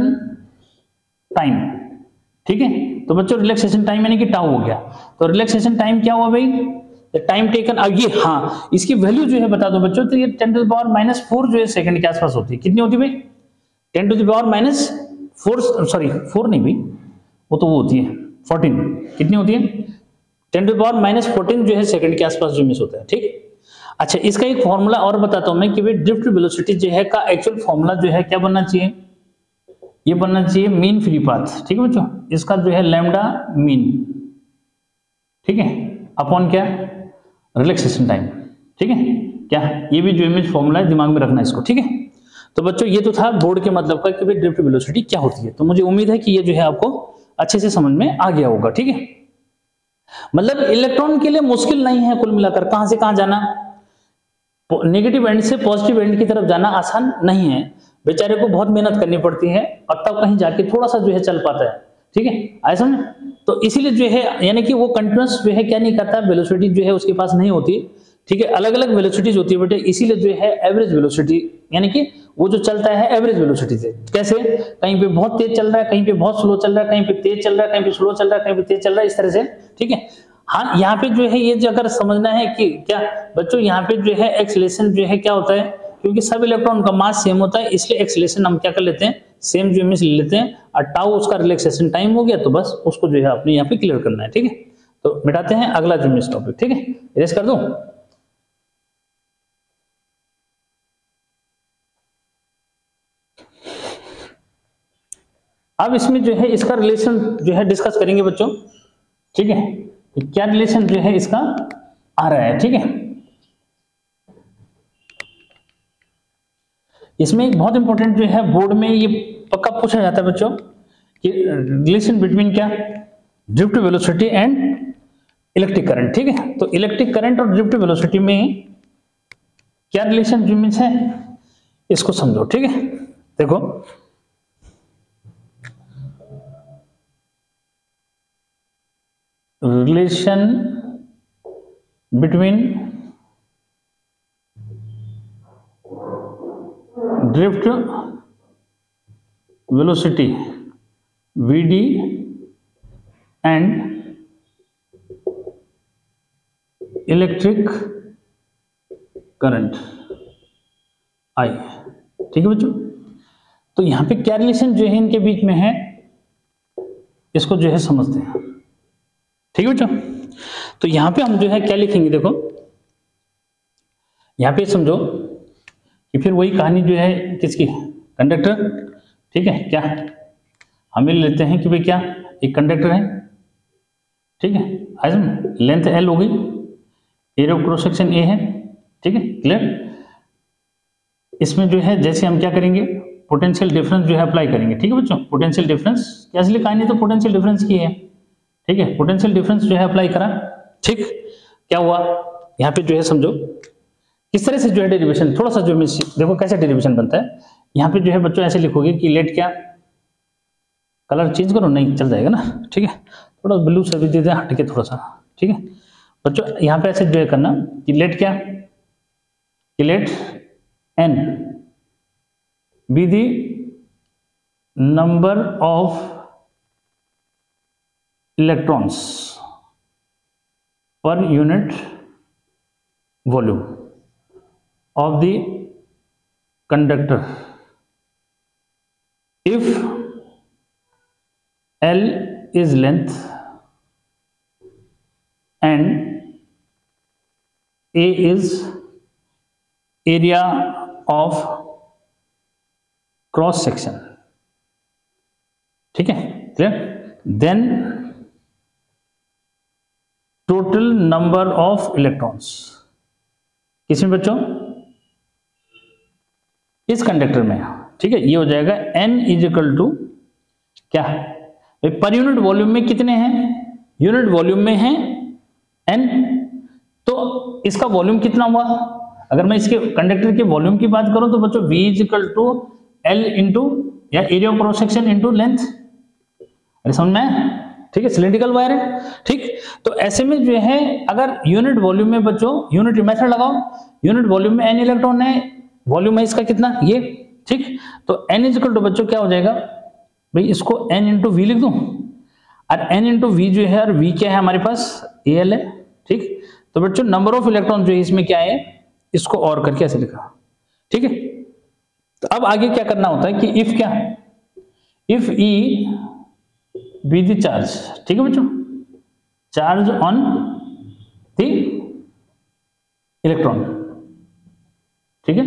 टाइम, ठीक है। तो बच्चों रिलैक्सेशन टाइम यानी कि टाउ हो गया। तो रिलैक्सेशन टाइम क्या हुआ भाई, टाइम टेकन। अब ये हाँ इसकी वैल्यू जो है बता दो बच्चों, तो ये 10⁻⁴ जो है सेकंड के आसपास होती है। कितनी होती है भाई, 10⁻⁴, सॉरी 4 नहीं भाई, वो तो वो होती है 14। कितनी होती है 10⁻⁻14 जो है सेकंड के आसपास जो मिस होता है, ठीक। अच्छा, इसका एक फॉर्मूला और बताता हूं मैं कि भाई ड्रिफ्ट वेलोसिटी जो है का एक्चुअल फॉर्मूला जो है क्या बनना चाहिए, ये बनना चाहिए मीन फ्री पाथ, ठीक है बच्चों। इसका जो है लैम्डा मीन, ठीक है, अपॉन क्या, रिलैक्सेशन टाइम, ठीक है। क्या ये भी जो इमेज फॉर्मूला है दिमाग में रखना इसको, ठीक है। तो बच्चों ये तो था बोर्ड के मतलब का कि भाई ड्रिफ्ट वेलोसिटी क्या होती है। तो मुझे उम्मीद है कि ये जो है आपको अच्छे से समझ में आ गया होगा, ठीक है। मतलब इलेक्ट्रॉन के लिए मुश्किल नहीं है कुल मिलाकर, कहां से कहां जाना, नेगेटिव एंड से पॉजिटिव एंड की तरफ जाना आसान नहीं है, बेचारे को बहुत मेहनत करनी पड़ती है और तब कहीं जाके थोड़ा सा जो है चल पाता है, ठीक है, आए समझ। तो इसीलिए जो है यानी कि वो कंटिन्यूअस जो है क्या नहीं करता, वेलोसिटी जो है उसके पास नहीं होती, ठीक है। अलग अलग वेलोसिटीज होती है बेटे, इसीलिए जो है एवरेज वेलोसिटी यानी कि वो जो चलता है एवरेज वेलोसिटी से। कैसे, कहीं पे बहुत तेज चल रहा है, कहीं पे बहुत स्लो चल रहा है, कहीं पे तेज चल रहा है, कहीं पे स्लो चल रहा है, कहीं पे तेज चल रहा है, इस तरह से, ठीक है। हाँ, यहाँ पे जो है ये जो अगर समझना है कि क्या बच्चों यहाँ पे जो है एक्सेलरेशन जो है क्या होता है, क्योंकि सब इलेक्ट्रॉन का मास सेम होता है इसलिए एक्सेलरेशन हम क्या कर लेते हैं, सेम जो इमेज ले लेते हैं, और टाउ उसका रिलैक्सेशन टाइम हो गया, तो बस उसको जो है अपने यहाँ पे क्लियर करना है, ठीक है। तो मिटाते हैं अगला जो इमेज टॉपिक, ठीक है, इरेज कर दूं। अब इसमें जो है इसका रिलेशन जो है डिस्कस करेंगे बच्चों, ठीक है। तो क्या रिलेशन जो है इसका आ रहा है, ठीक है। इसमें एक बहुत इंपॉर्टेंट जो है बोर्ड में ये पक्का पूछा जाता है बच्चों कि रिलेशन बिटवीन क्या, drift velocity and electric current, ठीक है। तो इलेक्ट्रिक करंट और ड्रिफ्ट वेलोसिटी में क्या रिलेशन जो है इसको समझो, ठीक है। देखो relation between drift velocity Vd and electric current I, ठीक है बच्चों। तो यहां पे क्या रिलेशन जो है इनके बीच में है इसको जो है समझते हैं, ठीक है बच्चों। तो यहां पे हम जो है क्या लिखेंगे, देखो यहां पे समझो कि फिर वही कहानी जो है किसकी, कंडक्टर, ठीक है। क्या हमें लेते हैं कि भाई क्या एक कंडक्टर है, ठीक है, लेंथ L हो गई, area of cross section A है, ठीक है, क्लियर। इसमें जो है जैसे हम क्या करेंगे, पोटेंशियल डिफरेंस जो है अप्लाई करेंगे, ठीक है बच्चों। पोटेंशियल डिफरेंस क्या असली कहानी तो पोटेंशियल डिफरेंस की है, ठीक है। पोटेंशियल डिफरेंस जो है अप्लाई करा, ठीक। क्या हुआ यहाँ पे जो है समझो किस तरह से जो है डेरिवेशन, थोड़ा सा जो देखो कैसे डेरिवेशन बनता है। यहाँ पे जो है बच्चों ऐसे लिखोगे कि लेट क्या, कलर चेंज करो नहीं चल जाएगा ना, ठीक है, थोड़ा ब्लू से भी दे दें हट के थोड़ा सा, ठीक है बच्चों। यहाँ पे ऐसे जो है करना कि लेट क्या, कि late n be the number of electrons per unit volume of the conductor if L is length and A is area of cross section, ठीक है, clear. Then total number of electrons किसमें बच्चों, इस conductor में, ठीक है। ये हो जाएगा n इज इक्वल टू क्या, पर यूनिट वॉल्यूम में कितने हैं, यूनिट वॉल्यूम में है n, तो इसका वॉल्यूम कितना हुआ, अगर मैं इसके कंडक्टर के वॉल्यूम की बात करूं तो बच्चों v is equal to L into या area of cross section into length, अरे समझ में, ठीक है, सिलिंड्रिकल वायर है, ठीक। तो ऐसे में जो है अगर यूनिट वॉल्यूम में बच्चों यूनिट मेथड लगाओ, यूनिट वॉल्यूम में n इलेक्ट्रॉन है, वॉल्यूम है इसका कितना ये, ठीक। तो n इज इक्वल टू बच्चों क्या हो जाएगा भाई, इसको n इंटू वी लिख दूं, और n इंटू वी जो है, और v क्या है हमारे पास Al है, ठीक। तो बच्चों नंबर ऑफ इलेक्ट्रॉन जो है इसमें क्या है, इसको और करके ऐसे लिखा, ठीक है। तो अब आगे क्या करना होता है कि इफ क्या, if E be the charge, ठीक है बच्चों, चार्ज ऑन द इलेक्ट्रॉन, ठीक है।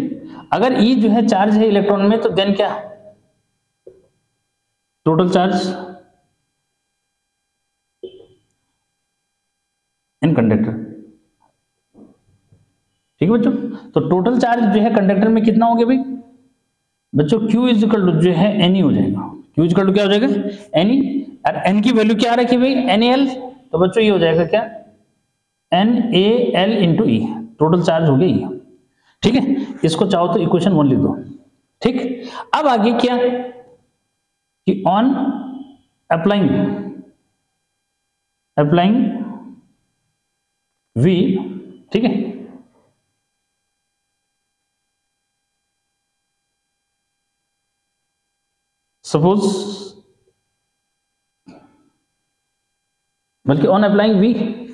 अगर E जो है चार्ज है इलेक्ट्रॉन में, तो देन क्या, टोटल चार्ज इन कंडक्टर, ठीक है बच्चों। तो टोटल चार्ज जो है कंडक्टर में कितना हो गया भाई बच्चों, Q इज इक्वल टू जो है NE हो जाएगा। Q इज इक्वल टू क्या हो जाएगा, NE, और N की वैल्यू क्या रखी भाई, NaL, तो बच्चों ये हो जाएगा क्या, NaL into E, total charge हो गया ये, ठीक है। इसको चाहो तो इक्वेशन 1 लिख दो, ठीक। अब आगे क्या कि ऑन अप्लाइंग V, ठीक है, सपोज, बल्कि on applying V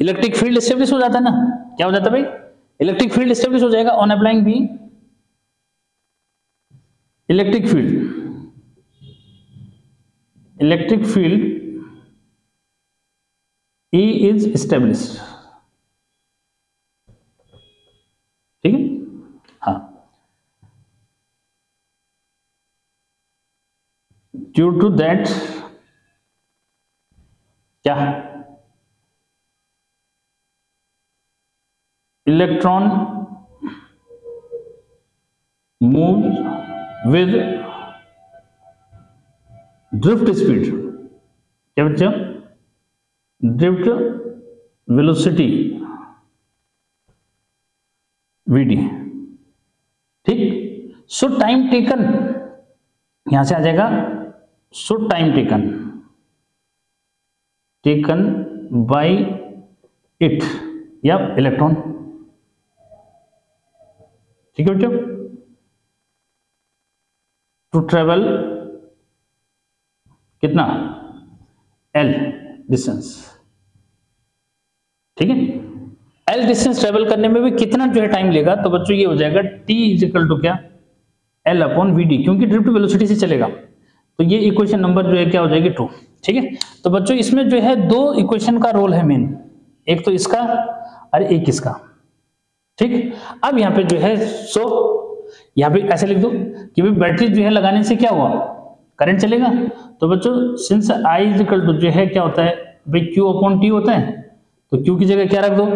electric field establish हो जाता है ना, क्या हो जाता है भाई, इलेक्ट्रिक फील्ड एस्टेब्लिश हो जाएगा। On applying V electric field E is established, ठीक है। हाँ, ड्यू टू दैट क्या, electron move with drift speed, क्या बच्चा, ड्रिफ्ट वेलोसिटी Vd, ठीक। सो टाइम टेकन यहां से आ जाएगा, सो टाइम टेकन बाय इट या इलेक्ट्रॉन, ठीक है बच्चों, टू ट्रेवल कितना, L डिस्टेंस, ठीक है। L डिस्टेंस ट्रेवल करने में भी कितना जो है टाइम लेगा, तो बच्चों ये हो जाएगा T इज इक्वल टू क्या, L अपॉन Vd, क्योंकि ड्रिफ्ट वेलोसिटी से चलेगा, तो ये इक्वेशन नंबर जो है क्या हो जाएगी 2, ठीक है। तो बच्चों इसमें जो है दो इक्वेशन का रोल है मेन, एक तो इसका और एक इसका, ठीक। अब यहाँ पे जो है सो यहाँ पे ऐसे लिख दो कि भाई बैटरी जो है लगाने से क्या हुआ, करंट चलेगा। तो बच्चों since I is equal to जो है क्या होता है भाई, Q अपॉन T होता है, तो Q की जगह क्या रख दो,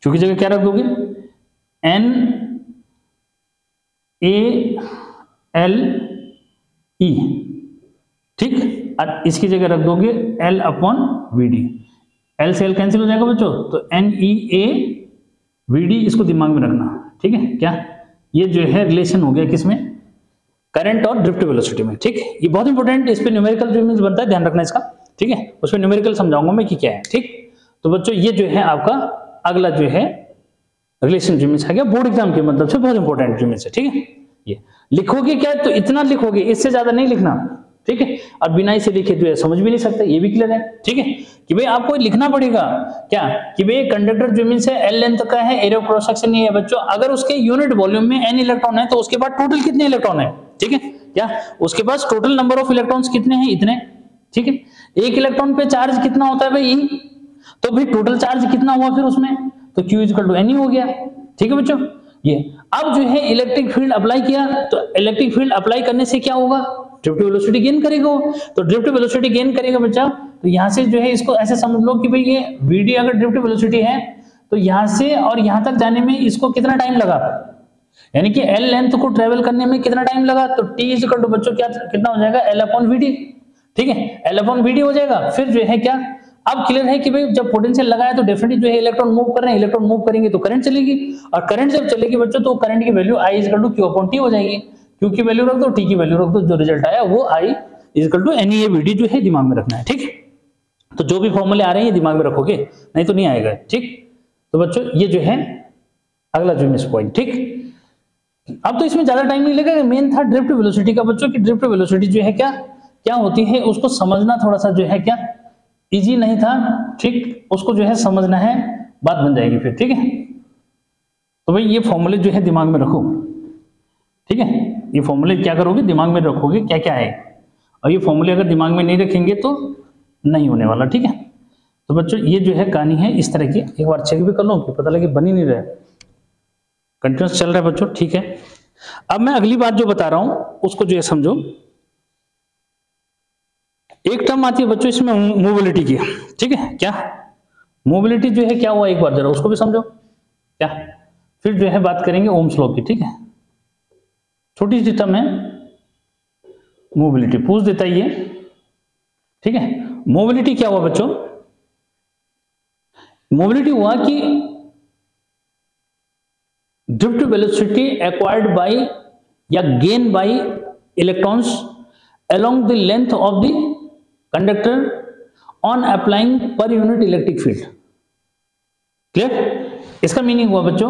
Q की जगह क्या रख दोगे, NaLe, ठीक, और इसकी जगह रख दोगे L अपॉन Vd, L से L कैंसिल हो जाएगा बच्चों, तो NeaVd, इसको दिमाग में रखना, ठीक है। क्या ये जो है रिलेशन हो गया किसमें, करंट और ड्रिफ्ट वेलोसिटी में, ठीक। ये बहुत इंपॉर्टेंट, इस पे न्यूमेरिकल जो मींस बनता है, ध्यान रखना इसका, ठीक है। उस पे न्यूमेरिकल समझाऊंगा मैं कि क्या है, ठीक। तो बच्चों ये जो है आपका अगला जो है रिलेशन जो मींस आ गया बोर्ड एग्जाम के मतलब से बहुत इंपॉर्टेंट जो मींस है, ठीक है। ये लिखोगे क्या, तो इतना लिखोगे, इससे ज्यादा नहीं लिखना, ठीक है। और बिना इसे लिखे तो समझ भी नहीं सकते, ये भी क्लियर है, ठीक है। कि भाई आपको लिखना पड़ेगा क्या कि भाई कंडक्टर जो मींस है L लेंथ का है, एरिया ऑफ क्रॉस सेक्शन ये है बच्चों, अगर उसके यूनिट वॉल्यूम में n इलेक्ट्रॉन है तो उसके पास टोटल कितने इलेक्ट्रॉन है, ठीक है। क्या उसके पास टोटल नंबर ऑफ इलेक्ट्रॉन्स कितने हैं, इतने, ठीक है। एक इलेक्ट्रॉन पे चार्ज कितना होता है भाई, E, तो भाई टोटल चार्ज कितना हुआ फिर उसमें, तो Q is equal to Ne हो गया, ठीक है बच्चों। ये अब जो है इलेक्ट्रिक फील्ड अप्लाई किया, तो इलेक्ट्रिक फील्ड अप्लाई करने से क्या होगा, ड्रिफ्ट वेलोसिटी गेन करेगा, तो ड्रिफ्ट वेलोसिटी गेन करेगा बच्चा। तो यहां से जो है इसको ऐसे समझ लो कि भाई ये Vd अगर ड्रिफ्ट वेलोसिटी है, तो यहां से और यहां तक जाने में इसको कितना टाइम लगा, यानी कि L लेंथ को ट्रेवल करने में कितना टाइम लगा, तो T इज इक्वल टू बच्चों क्या कितना हो जाएगा, L अपॉन Vd, ठीक है। L अपॉन Vd हो जाएगा। फिर जो है क्या, अब क्लियर है कि भाई जब पोटेंशियल लगाया तो डेफिनेटली जो है इलेक्ट्रॉन मूव कर रहे हैं, इलेक्ट्रॉन मूव करेंगे तो करंट चलेगी, और करंट जब चलेगी बच्चों तो करंट की value I is equal to Q upon T हो जाएगी। Q की वैल्यू रख दो, T की वैल्यू रख दो, जो रिजल्ट आया वो I is equal to NeaVd जो है दिमाग में रखना है, ठीक। तो जो भी फॉर्मूले आ रहे हैं ये दिमाग में रखोगे, नहीं तो नहीं आएगा, ठीक। तो बच्चों ये जो है अगला जो मिस पॉइंट, ठीक। अब तो इसमें ज्यादा टाइम नहीं लगेगा, मेन था ड्रिफ्ट वेलोसिटी का बच्चों की ड्रिफ्ट वेलोसिटी जो है क्या होती है, उसको समझना थोड़ा सा जो है क्या इजी नहीं था, ठीक। उसको जो है समझना है, बात बन जाएगी फिर, ठीक है। तो भाई ये फॉर्मूले जो है दिमाग में रखो, ठीक है। ये फॉर्मूले क्या करोगे, दिमाग में रखोगे क्या क्या है, और ये फॉर्मूले अगर दिमाग में नहीं रखेंगे तो नहीं होने वाला, ठीक है। तो बच्चों ये जो है कहानी है इस तरह की। एक बार चेक भी कर लो कि पता लगे बन ही नहीं रहा है, कंटिन्यूस चल रहा है बच्चों, ठीक है। अब मैं अगली बात जो बता रहा हूं उसको जो है समझो। एक टर्म आती है बच्चों इसमें मोबिलिटी की, ठीक है। क्या मोबिलिटी जो है क्या हुआ, एक बार जरा उसको भी समझो क्या। फिर जो है बात करेंगे ओम्स लॉ की, ठीक है। छोटी सी टर्म है मोबिलिटी, पूछ देता है ये, ठीक है। मोबिलिटी क्या हुआ बच्चों, मोबिलिटी हुआ कि ड्रिफ्ट वेलोसिटी एक्वायर्ड बाय या gain by electrons along the length of the conductor on applying per unit electric field। Clear. इसका मीनिंग हुआ बच्चों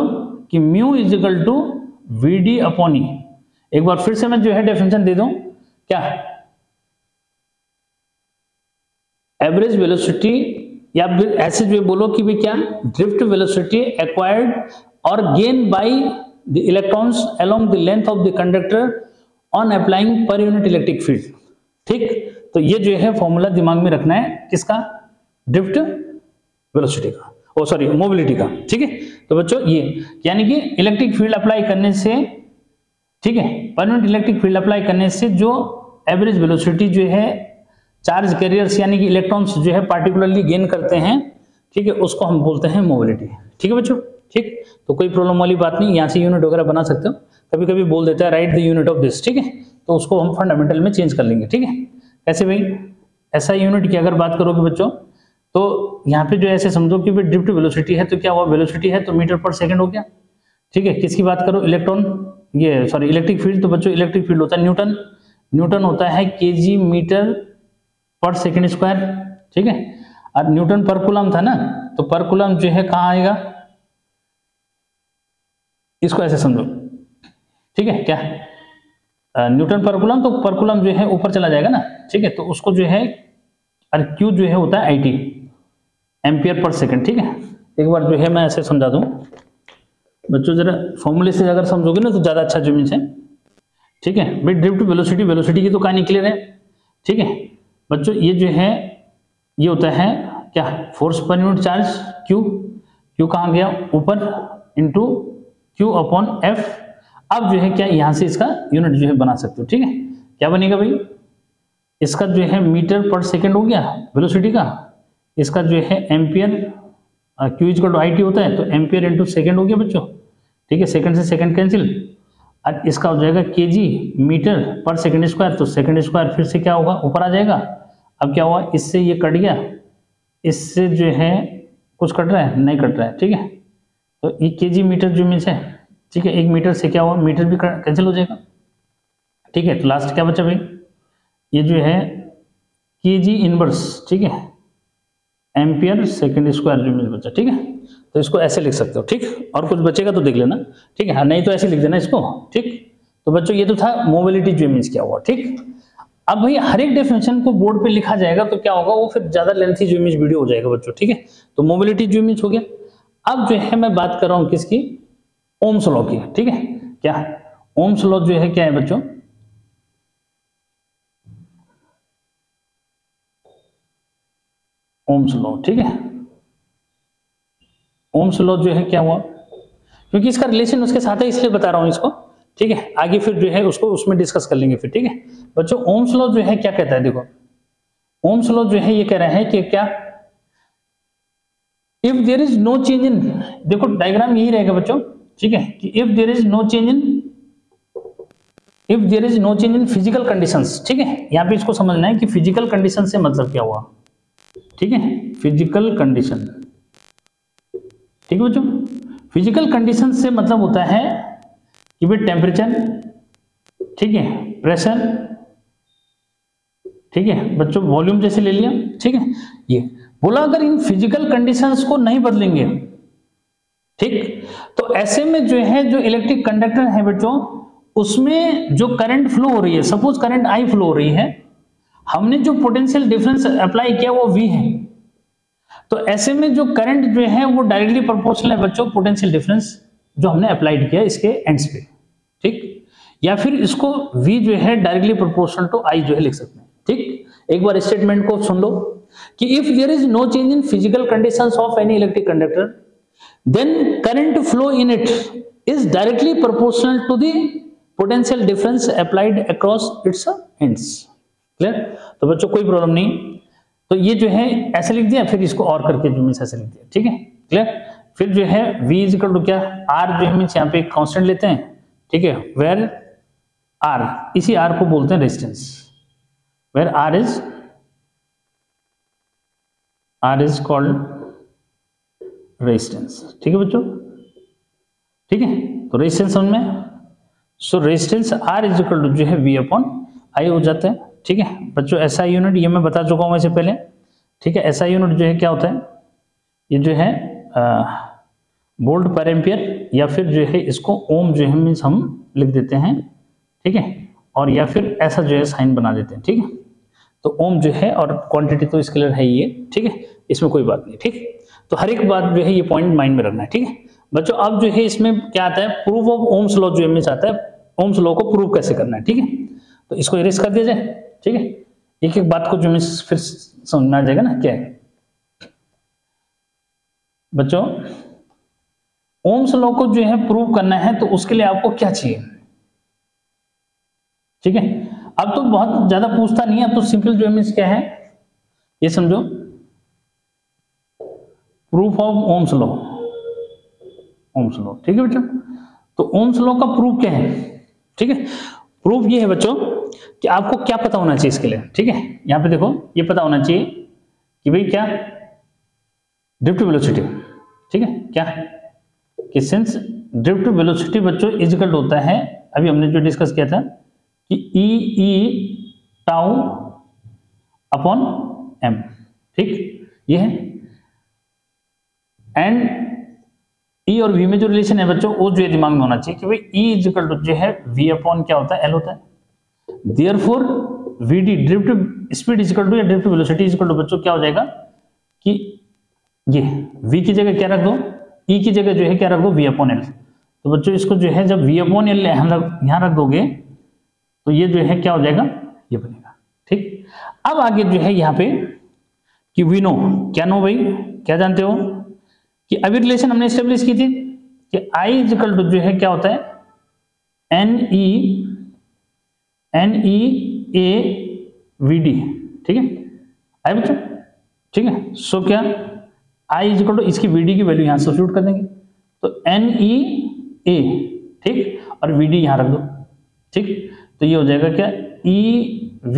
कि mu is equal to V D upon E. एक बार फिर से मैं जो है डेफिनेशन दे दूं क्या, एवरेज वेलोसिटी, या फिर ऐसे जो बोलो कि भी क्या, ड्रिफ्ट वेलोसिटी एक्वायर्ड और gain by the electrons along the length of the conductor on applying per unit electric field, ठीक। तो ये जो है फॉर्मूला दिमाग में रखना है किसका, ड्रिफ्ट वेलोसिटी का, ओ सॉरी मोबिलिटी का, ठीक है। तो बच्चों ये यानी कि इलेक्ट्रिक फील्ड अप्लाई करने से, ठीक है, per unit electric field apply करने से जो एवरेज वेलोसिटी जो है चार्ज कैरियर्स यानी कि इलेक्ट्रॉन्स जो है पार्टिकुलरली गेन करते हैं, ठीक है, उसको हम बोलते हैं मोबिलिटी, ठीक है बच्चों, ठीक। तो कोई प्रॉब्लम वाली बात नहीं, यहाँ से यूनिट वगैरह बना सकते हो, कभी कभी बोल देता है right the unit of this, ठीक है, तो उसको हम फंडामेंटल में चेंज कर लेंगे, ठीक है। ऐसे भाई ऐसा यूनिट की अगर बात करोगे बच्चों तो यहाँ पे जो ऐसे समझो कि ड्रिफ्ट वेलोसिटी है तो क्या हुआ, वेलोसिटी है तो मीटर पर सेकंड हो गया, ठीक है। किसकी बात करो, इलेक्ट्रॉन, ये सॉरी इलेक्ट्रिक फील्ड, तो बच्चों इलेक्ट्रिक फील्ड होता है न्यूटन, न्यूटन होता है केजी मीटर पर सेकंड स्क्वायर, ठीक है। और न्यूटन पर कूलम था ना, तो पर कूलम जो है कहाँ आएगा, इसको ऐसे समझो, ठीक है। क्या न्यूटन पर कूलम, तो पर कूलम जो है ऊपर चला जाएगा ना, ठीक है। तो उसको जो है और क्यू जो है होता है आईटी, एम्पियर पर सेकंड, ठीक है। एक बार जो है मैं ऐसे समझा दूं बच्चों, जरा फॉर्मूले से अगर समझोगे ना तो ज्यादा अच्छा जो मीन्स है, ठीक है। भाई ड्रिफ्ट वेलोसिटी, वेलोसिटी की तो कहानी क्लियर है, ठीक है बच्चों। ये जो है ये होता है क्या, force per unit charge Q, Q कहाँ गया ऊपर, इंटू क्यू अपॉन एफ। अब जो है क्या यहाँ से इसका यूनिट जो है बना सकते हो, ठीक है। क्या बनेगा भाई, इसका जो है मीटर पर सेकंड हो गया वेलोसिटी का, इसका जो है ampere, Q is equal to I T होता है, तो एम्पियर इंटू सेकेंड हो गया बच्चों, ठीक है। सेकंड से सेकंड कैंसिल, और इसका हो जाएगा केजी मीटर पर सेकंड स्क्वायर, तो सेकंड स्क्वायर फिर से क्या होगा ऊपर आ जाएगा। अब क्या हुआ, इससे ये कट गया, इससे जो है कुछ कट रहा है, नहीं कट रहा है, ठीक है। तो ये केजी मीटर जो मीन्स है, ठीक है, एक मीटर से क्या हुआ, मीटर भी कैंसिल हो जाएगा, ठीक है। तो लास्ट क्या बचा भाई, ये जो है केजी इनवर्स, ठीक है, एम्पियर सेकंड स्क्वायर जो मीन्स बचा, ठीक है। तो इसको ऐसे लिख सकते हो, ठीक। और कुछ बचेगा तो देख लेना, ठीक है, हाँ नहीं तो ऐसे लिख देना इसको, ठीक। तो बच्चों ये तो था मोबिलिटी जो मीन्स क्या हुआ, ठीक। अब भाई हर एक डेफिनेशन को बोर्ड पे लिखा जाएगा तो क्या होगा, वो फिर ज्यादा लेंथी जो मीन्स वीडियो हो जाएगा बच्चों, ठीक है। तो मोबिलिटी जो मीन्स हो गया। अब जो है मैं बात कर रहा हूँ किसकी, ओम्स लॉ की, ठीक है। क्या ओम्स लॉ जो है क्या है बच्चों, ओम्स लॉ, ठीक है। ओम्स लॉ जो है क्या हुआ, क्योंकि इसका रिलेशन उसके साथ है इसलिए बता रहा हूं इसको, ठीक है। आगे फिर जो है उसको उसमें डिस्कस कर लेंगे फिर, ठीक है बच्चों। ओम्स लॉ जो है क्या कहता है, देखो ओम्स लॉ जो है ये कह रहा है कि क्या, if there is no change in, देखो डायग्राम यही रहेगा बच्चों, ठीक है, कि if there is no change in physical conditions, ठीक है। यहां पे इसको समझना है कि फिजिकल कंडीशन से मतलब क्या हुआ, ठीक है, फिजिकल कंडीशन, ठीक है बच्चों। फिजिकल कंडीशन से मतलब होता है कि भाई टेम्परेचर, ठीक है, प्रेशर, ठीक है बच्चों, वॉल्यूम जैसे ले लिया, ठीक है। ये बोला अगर इन फिजिकल कंडीशंस को नहीं बदलेंगे, ठीक, तो ऐसे में जो है जो इलेक्ट्रिक कंडक्टर है बच्चों, उसमें जो करंट फ्लो हो रही है, सपोज करंट आई फ्लो हो रही है, हमने जो पोटेंशियल डिफरेंस अप्लाई किया वो V है, तो ऐसे में जो करंट जो है वो डायरेक्टली प्रोपोर्शनल है बच्चों पोटेंशियल डिफरेंस जो हमने अप्लाइड किया इसके एंड्स पे, ठीक। या फिर इसको V जो है डायरेक्टली प्रोपोर्शनल टू I जो है लिख सकते हैं, ठीक। एक बार स्टेटमेंट को सुन लो कि if there is no change in physical conditions of any electric conductor then current flow in it is directly proportional to the potential difference applied across its ends. Clear? तो बच्चों कोई प्रॉब्लम नहीं, तो ये जो है ऐसे लिख दिया, फिर इसको और करके जो मीन्स ऐसे लिख दिया, ठीक है? क्लियर? फिर जो है v इज इक्वल टू क्या, r जो है मीन्स यहाँ पे एक कांस्टेंट लेते हैं, ठीक है, वेयर r, इसी r को बोलते हैं resistance, where r is called resistance, ठीक है बच्चों? ठीक है, तो रेजिस्टेंस समझ में, so resistance r is equal to जो है v अपॉन i हो जाता है, ठीक है बच्चों? SI यूनिट ये मैं बता चुका हूं इससे पहले, ठीक है? SI यूनिट जो है क्या होता है, ये जो है वोल्ट पर एम्पियर, या फिर जो है इसको ओम जो है मीन्स हम लिख देते हैं, ठीक है? और या फिर ऐसा जो है साइन बना देते हैं, ठीक है? तो ओम जो है और क्वांटिटी तो स्केलर है ये, ठीक है, इसमें कोई बात नहीं, ठीक? तो हर एक बात जो है ये पॉइंट माइंड में रखना है, ठीक है बच्चों? अब जो है इसमें क्या आता है, प्रूफ ऑफ ओम्स लॉ जो है मीन्स आता है, ओम्स लॉ को प्रूव कैसे करना है, ठीक है? तो इसको इरेज कर दिया जाए, ठीक है? एक एक बात को जो मीन्स फिर समझ में आ जाएगा ना क्या है बच्चों। ओम्स लॉ को जो है प्रूव करना है तो उसके लिए आपको क्या चाहिए, ठीक है? अब तो बहुत ज्यादा पूछता नहीं है, अब तो सिंपल जो है मीन्स क्या है ये समझो, प्रूफ ऑफ ओम्स लॉ, ठीक है बच्चों? तो ओम्स लॉ का प्रूफ क्या है, ठीक है? प्रूफ ये है बच्चों कि आपको क्या पता होना चाहिए इसके लिए, ठीक है? यहां पे देखो ये पता होना चाहिए कि भाई क्या, ड्रिफ्ट वेलोसिटी, ठीक है? क्या कि सिंस ड्रिफ्ट वेलोसिटी बच्चों इज इक्वल होता है, अभी हमने जो डिस्कस किया था कि ई टाउ अपॉन एम, ठीक? ये है, एंड ई और वी में जो रिलेशन है बच्चों वो जो है दिमाग में होना चाहिए कि भाई ई इज इक्वल टू जो है वी अपॉन क्या होता है, एल होता है। Therefore V D drift speed is equal to या drift velocity is equal to बच्चों क्या हो जाएगा कि ये v की जगह क्या रख दो, e की जगह जो है क्या रख दो, v अपॉन एल। तो बच्चों इसको जो है जब v अपॉन एल यहां रख दोगे तो ये जो है क्या हो जाएगा, ये बनेगा, ठीक? अब आगे जो है यहाँ पे कि वी नो, क्या नो भाई, क्या जानते हो कि अभी रिलेशन हमने स्टेब्लिश की थी कि I इज इक्वल टू जो है क्या होता है, N E A V D, ठीक है? आई बच्चों, ठीक है? सो क्या I इज इक्वल टू इसकी VD की वैल्यू यहां सब्स्टिट्यूट कर देंगे, तो NEA, ठीक, और VD यहां रख दो, ठीक? तो ये हो जाएगा क्या, EV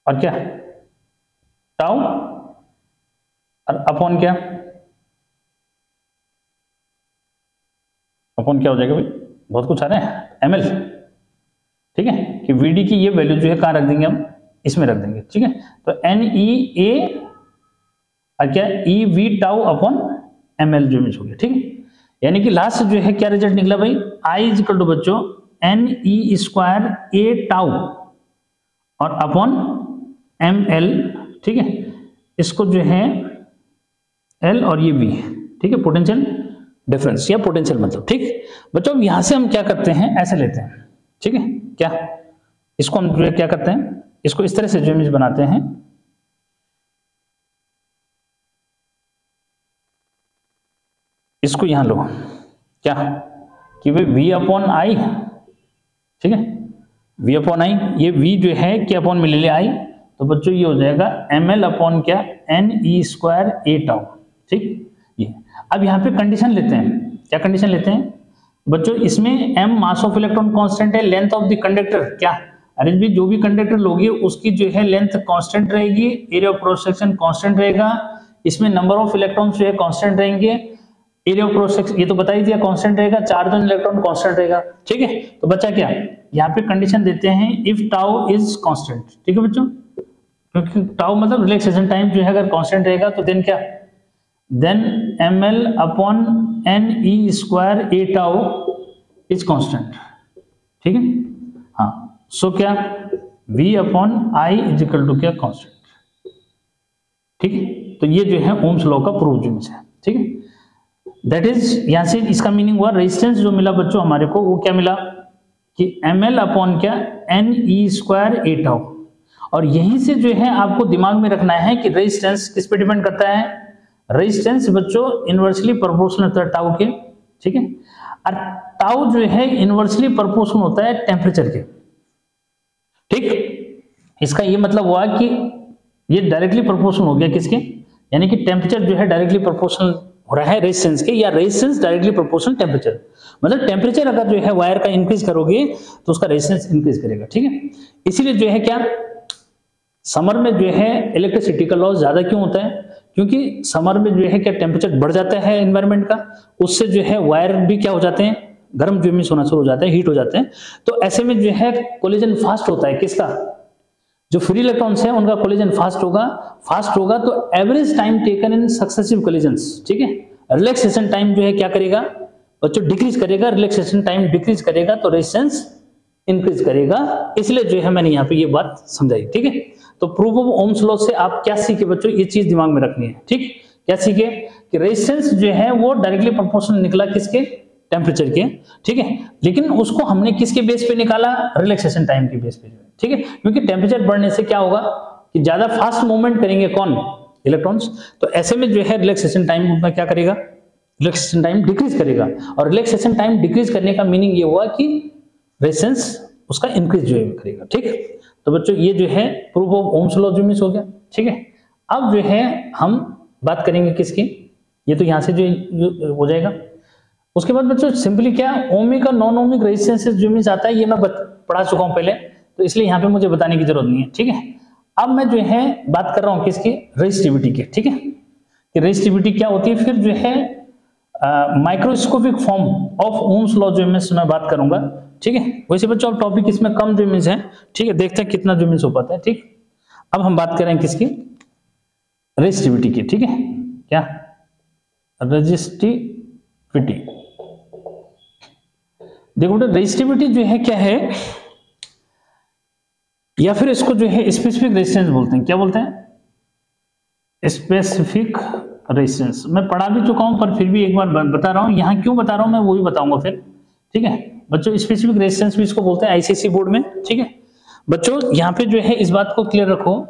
और क्या टाउ और अपॉन क्या, अपॉन क्या हो जाएगा भाई, बहुत कुछ आ रहा है, ML, ठीक है? कि VD की ये वैल्यू जो है कहां रख देंगे हम, इसमें रख देंगे, ठीक है? तो NEA और क्या EV टाउ अपॉन ML जो मिल हो गया, ठीक है? यानी कि लास्ट जो है क्या रिजल्ट निकला भाई, I इज इक्वल टू बच्चों NE स्क्वायर A टाउ और अपॉन ML, ठीक है? इसको जो है L और ये V, ठीक है? पोटेंशियल डिफरेंस या पोटेंशियल मतलब, ठीक बच्चों? यहां से हम क्या करते हैं, ऐसे लेते हैं, ठीक है? क्या इसको हम जो है क्या करते हैं, इसको इस तरह से जो इमेज बनाते हैं, इसको यहां लो क्या कि भाई v अपॉन आई, ठीक है? v अपॉन आई, ये v जो है क्या अपॉन में ले ले आई, तो बच्चों ये हो जाएगा ml अपॉन क्या NE स्क्वायर A टाउ, ठीक? ये अब यहाँ पे कंडीशन लेते हैं, क्या कंडीशन लेते हैं बच्चों, इसमें m mass of electron constant है, लेंथ ऑफ द कंडक्टर क्या, अरे भी जो भी कंडक्टर लोगे उसकी जो है लेंथ कांस्टेंट रहेगी, area of cross section constant रहेगा, इसमें नंबर ऑफ इलेक्ट्रॉन्स जो है कांस्टेंट रहेंगे, एरिया ऑफ क्रॉस सेक्शन ये तो बता ही दिया कांस्टेंट रहेगा, चार्ज ऑन इलेक्ट्रॉन कांस्टेंट रहेगा, ठीक है? तो बच्चा क्या यहाँ पे कंडीशन देते हैं इफ टाउ इज कांस्टेंट, ठीक है बच्चों? क्योंकि टाउ मतलब रिलैक्सेशन टाइम जो है अगर कांस्टेंट रहेगा तो देन क्या, then ml upon NE square A tau is constant, ठीक है? हाँ, सो क्या V upon I is equal to क्या कांस्टेंट, ठीक है? तो ये जो है ओम्स लॉ का प्रूफ जो है, ठीक है? दैट इज यहां से इसका मीनिंग हुआ रेजिस्टेंस जो मिला बच्चों हमारे को वो क्या मिला कि ml अपॉन क्या Ne² A टाउ। और यहीं से जो है आपको दिमाग में रखना है कि रेजिस्टेंस किस पे डिपेंड करता है, रेजिस्टेंस बच्चों इनवर्सली प्रोपोर्शनल होता है टाउ के, ठीक है। और टाउ जो है इनवर्सली प्रोपोर्शनल होता है टेम्परेचर के, ठीक। इसका ये मतलब हुआ कि ये डायरेक्टली प्रोपोर्शनल हो गया किसके, यानी कि टेम्परेचर जो है डायरेक्टली प्रोपोर्शनल हो रहा है रेजिस्टेंस के, या रेजिस्टेंस डायरेक्टली प्रोपोर्शनल टेम्परेचर। मतलब टेम्परेचर अगर जो है वायर का इंक्रीज करोगे तो उसका रेजिस्टेंस इंक्रीज करेगा, ठीक है। इसीलिए जो है क्या समर में जो है इलेक्ट्रिसिटी का लॉस ज्यादा क्यों होता है, क्योंकि समर में जो है क्या टेम्परेचर बढ़ जाता है एनवायरनमेंट का, उससे जो है वायर भी क्या हो जाते हैं, गर्म जो होना शुरू हो जाते हैं, हीट हो जाते हैं। तो ऐसे में जो है कोलिजन फास्ट होता है किसका, जो फ्री इलेक्ट्रॉन्स है उनका कोलिजन फास्ट होगा तो average time taken in successive collisions, ठीक है, रिलैक्सेशन टाइम जो है क्या करेगा बच्चों, डिक्रीज करेगा। रिलैक्सेशन टाइम डिक्रीज करेगा तो रेजिस्टेंस इंक्रीज करेगा। इसलिए जो है मैंने यहाँ पे ये बात समझाई, ठीक है। तो प्रूफ ऑफ ओम्स लॉ से आप क्या सीखे बच्चों, ये चीज दिमाग में रखनी है, ठीक। क्या सीखे कि रेजिस्टेंस जो है वो डायरेक्टली प्रोपोर्शनल निकला किसके, टेम्परेचर के, ठीक है। लेकिन उसको हमने किसके बेस पे निकाला, रिलैक्सेशन टाइम के बेस पे, ठीक है। क्योंकि टेम्परेचर बढ़ने से क्या होगा कि ज्यादा फास्ट मूवमेंट करेंगे कौन, इलेक्ट्रॉन्स। तो ऐसे में जो है रिलैक्सेशन टाइम में क्या करेगा, रिलैक्सेशन टाइम डिक्रीज करेगा। और रिलैक्सेशन टाइम डिक्रीज करने का मीनिंग ये हुआ कि रेजिस्टेंस उसका इंक्रीज जो है करेगा, ठीक है। तो बच्चों ये जो है प्रूफ ऑफ ओम्स लॉ जो मिस हो गया, ठीक है। अब जो है हम बात करेंगे किसकी, ये तो यहां से जो हो जाएगा। उसके बाद बच्चों सिंपली क्या ओमिक और नॉन ओमिक रेजिस्टेंस जो मिस आता है ये मैं पढ़ा चुका हूं पहले, तो इसलिए यहाँ पे मुझे बताने की जरूरत नहीं है, ठीक है। अब मैं जो है बात कर रहा हूँ किसकी, रेजिस्टिविटी की, ठीक है। कि रेजिस्टिविटी क्या होती है, फिर जो है microscopic form of Ohm's law जो मैं बात करूंगा, ठीक है। वैसे बच्चों अब टॉपिक इसमें कम जो मिस है, ठीक है, देखते हैं कितना जो मिस हो पाता है, ठीक। अब हम बात करें किसकी, रेजिस्टिविटी की, ठीक है। क्या रेजिस्टिविटी, देखो बेटा रेजिस्टिविटी जो है क्या है, या फिर इसको जो है स्पेसिफिक रेजिस्टेंस बोलते हैं, क्या बोलते हैं, स्पेसिफिक रेजिस्टेंस। मैं पढ़ा भी चुका हूं पर फिर भी एक बार बता रहा हूं, यहां क्यों बता रहा हूं मैं वो भी बताऊंगा फिर, ठीक है। बच्चों स्पेसिफिक रेजिस्टेंस भी इसको बोलते हैं आईसीएसई बोर्ड में, ठीक है। बच्चों यहाँ पे जो है इस बात को क्लियर रखो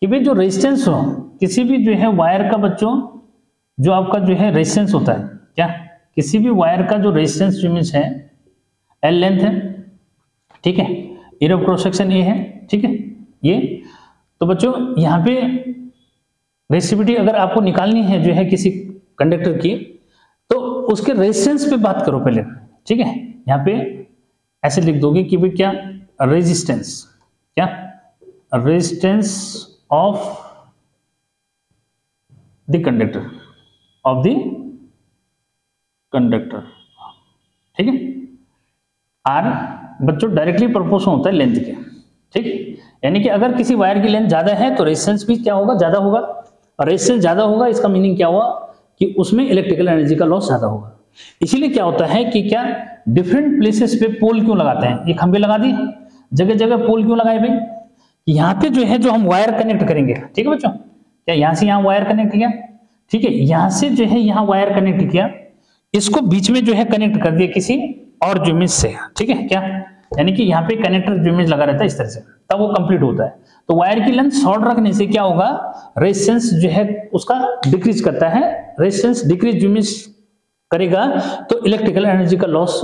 कि भाई जो रेजिस्टेंस हो किसी भी जो है वायर का, बच्चों जो आपका जो है रेजिस्टेंस होता है, क्या किसी भी वायर का जो रेजिस्टेंस जो है एल लेंथ है, ठीक है, area of cross section A है, ठीक है ये। तो बच्चों यहाँ पे रेजिस्टिविटी अगर आपको निकालनी है जो है किसी कंडक्टर की, तो उसके रेजिस्टेंस पे बात करो पहले, ठीक है। यहाँ पे ऐसे लिख दोगे कि भाई क्या रेजिस्टेंस, क्या resistance of the conductor, of the conductor, ठीक है। आर बच्चों डायरेक्टली प्रोपोर्शनल होता है लेंथ के, ठीक। यानी कि अगर किसी वायर की लेंथ ज्यादा है तो रेजिस्टेंस भी क्या होगा, ज्यादा होगा। और रेजिस्टेंस ज्यादा होगा इसका मीनिंग क्या हुआ कि उसमें इलेक्ट्रिकल एनर्जी का लॉस ज्यादा होगा। इसीलिए क्या होता है कि क्या डिफरेंट प्लेसेस पे पोल क्यों लगाते हैं, ये खंबे लगा दिए, जगह जगह पोल क्यों लगाए भाई, यहाँ पे जो है जो हम वायर कनेक्ट करेंगे, ठीक है बच्चों, क्या यहाँ से यहाँ वायर कनेक्ट किया, ठीक है, यहाँ से जो है यहाँ वायर कनेक्ट किया, इसको बीच में जो है कनेक्ट कर दिया किसी और ज्योमिति से, ठीक है क्या, यानी कि यहाँ पे कनेक्टर ज्योमिति लगा रहता है इस तरह से, तब वो कंप्लीट होता है। तो वायर की लेंथ शॉर्ट रखने से क्या होगा, रेजिस्टेंस जो है उसका डिक्रीज करता है, रेजिस्टेंस डिक्रीज ज्योमिति करेगा तो इलेक्ट्रिकल एनर्जी का लॉस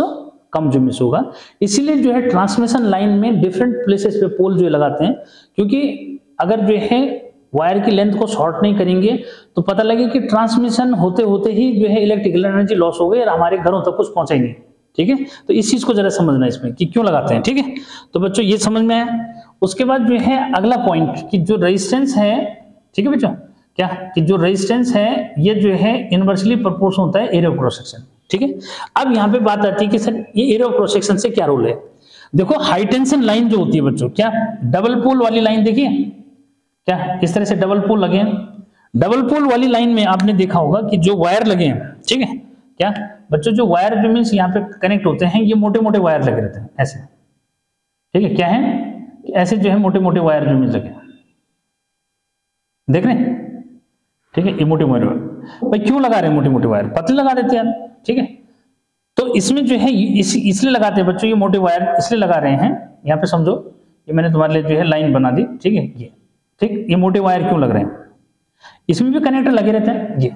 कम ज्योमिति होगा। इसीलिए जो है ट्रांसमिशन लाइन में डिफरेंट प्लेसेस पे पोल जो लगाते हैं, क्योंकि अगर जो है वायर की लेंथ को शॉर्ट नहीं करेंगे तो पता लगे कि ट्रांसमिशन होते होते ही जो है इलेक्ट्रिकल एनर्जी लॉस हो गई और हमारे घरों तक कुछ पहुंचा ही नहीं, ठीक है। तो इस चीज को जरा समझना इसमें कि क्यों लगाते हैं, ठीक है। तो बच्चों ये समझ में आया। उसके बाद जो है अगला पॉइंट कि जो रेजिस्टेंस है, ठीक है बच्चों, क्या कि जो रेजिस्टेंस है ये जो है इनवर्सली प्रोपोर्शनल होता है एरिया ऑफ क्रॉस सेक्शन, ठीक है। अब यहाँ पे बात आती है कि सर ये एरिया ऑफ क्रॉस सेक्शन से क्या रोल है। देखो हाई टेंशन लाइन जो होती है बच्चों, क्या डबल पोल वाली लाइन देखिए, क्या इस तरह से डबल पोल लगे हैं, डबल पोल वाली लाइन में आपने देखा होगा कि जो वायर लगे हैं, ठीक है क्या बच्चों, जो वायर जो मीन्स यहाँ पे कनेक्ट होते हैं ये मोटे मोटे वायर लगे रहते हैं ऐसे, ठीक है, क्या है ऐसे जो है मोटे मोटे वायर जो मीन्स लगे, देख रहे हैं, ठीक है, ये मोटे मोटे वायर भाई क्यों लगा रहे हैं, मोटे मोटे वायर पतले लगा देते हैं, ठीक है। तो तो इसमें जो है इसलिए लगाते हैं बच्चों, ये मोटे वायर इसलिए लगा रहे हैं, यहाँ पे समझो, ये मैंने तुम्हारे लिए जो है लाइन बना दी, ठीक है, ये ठीक, ये मोटे वायर क्यों लग रहे हैं, इसमें भी कनेक्टर लगे रहते हैं ये,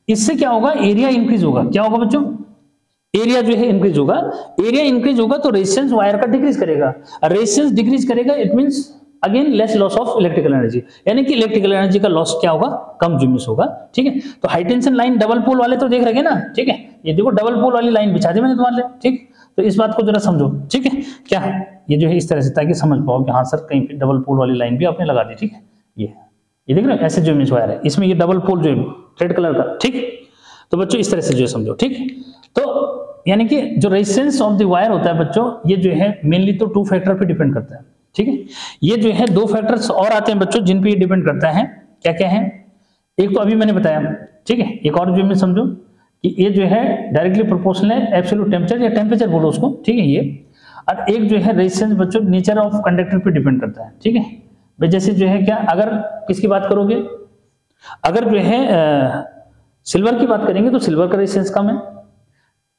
इससे क्या होगा, एरिया इंक्रीज होगा, क्या होगा बच्चों, एरिया जो है इंक्रीज होगा, एरिया इंक्रीज होगा तो रेजिस्टेंस वायर का डिक्रीज करेगा, रेजिस्टेंस डिक्रीज करेगा, it means again less loss of electrical energy, यानी कि इलेक्ट्रिकल एनर्जी का लॉस क्या होगा, कम जिम्मिस होगा, ठीक है। तो high tension line double pole वाले तो देख रहे ना, ठीक है, ये देखो डबल पोल वाली लाइन बिछा दी मैंने तुम्हारे लिए, ठीक, तो इस बात को जरा समझो, ठीक है, क्या ये जो है इस तरह से, ताकि समझ पाओ कि हाँ सर कहीं पे डबल पोल वाली लाइन भी आपने लगा दी, ठीक है, ये देख रहे हो ऐसे जिम्मिस वायर है, इसमें ये डबल पोल जो है रेड कलर का, ठीक, तो बच्चों इस तरह से जो है समझो, ठीक, तो यानी कि जो रेजिस्टेंस ऑफ द वायर होता है बच्चों, ये जो है मेनली तो 2 फैक्टर पे डिपेंड करता है, ठीक है, ये जो है 2 फैक्टर्स और आते हैं बच्चों जिन पे ये डिपेंड करता है, क्या क्या है, एक तो अभी मैंने बताया, ठीक है, एक और जो मैं समझो कि ये जो है डायरेक्टली प्रोपोर्शनल है एब्सोल्यूट टेम्परेचर या टेम्परेचर बोलो उसको, ठीक है, ये, और एक जो है रेजिस्टेंस बच्चों नेचर ऑफ कंडक्टर पे डिपेंड करता है, ठीक है भाई, जैसे जो है क्या, अगर किसकी बात करोगे, अगर जो है सिल्वर की बात करेंगे तो सिल्वर का रेजिस्टेंस कम है,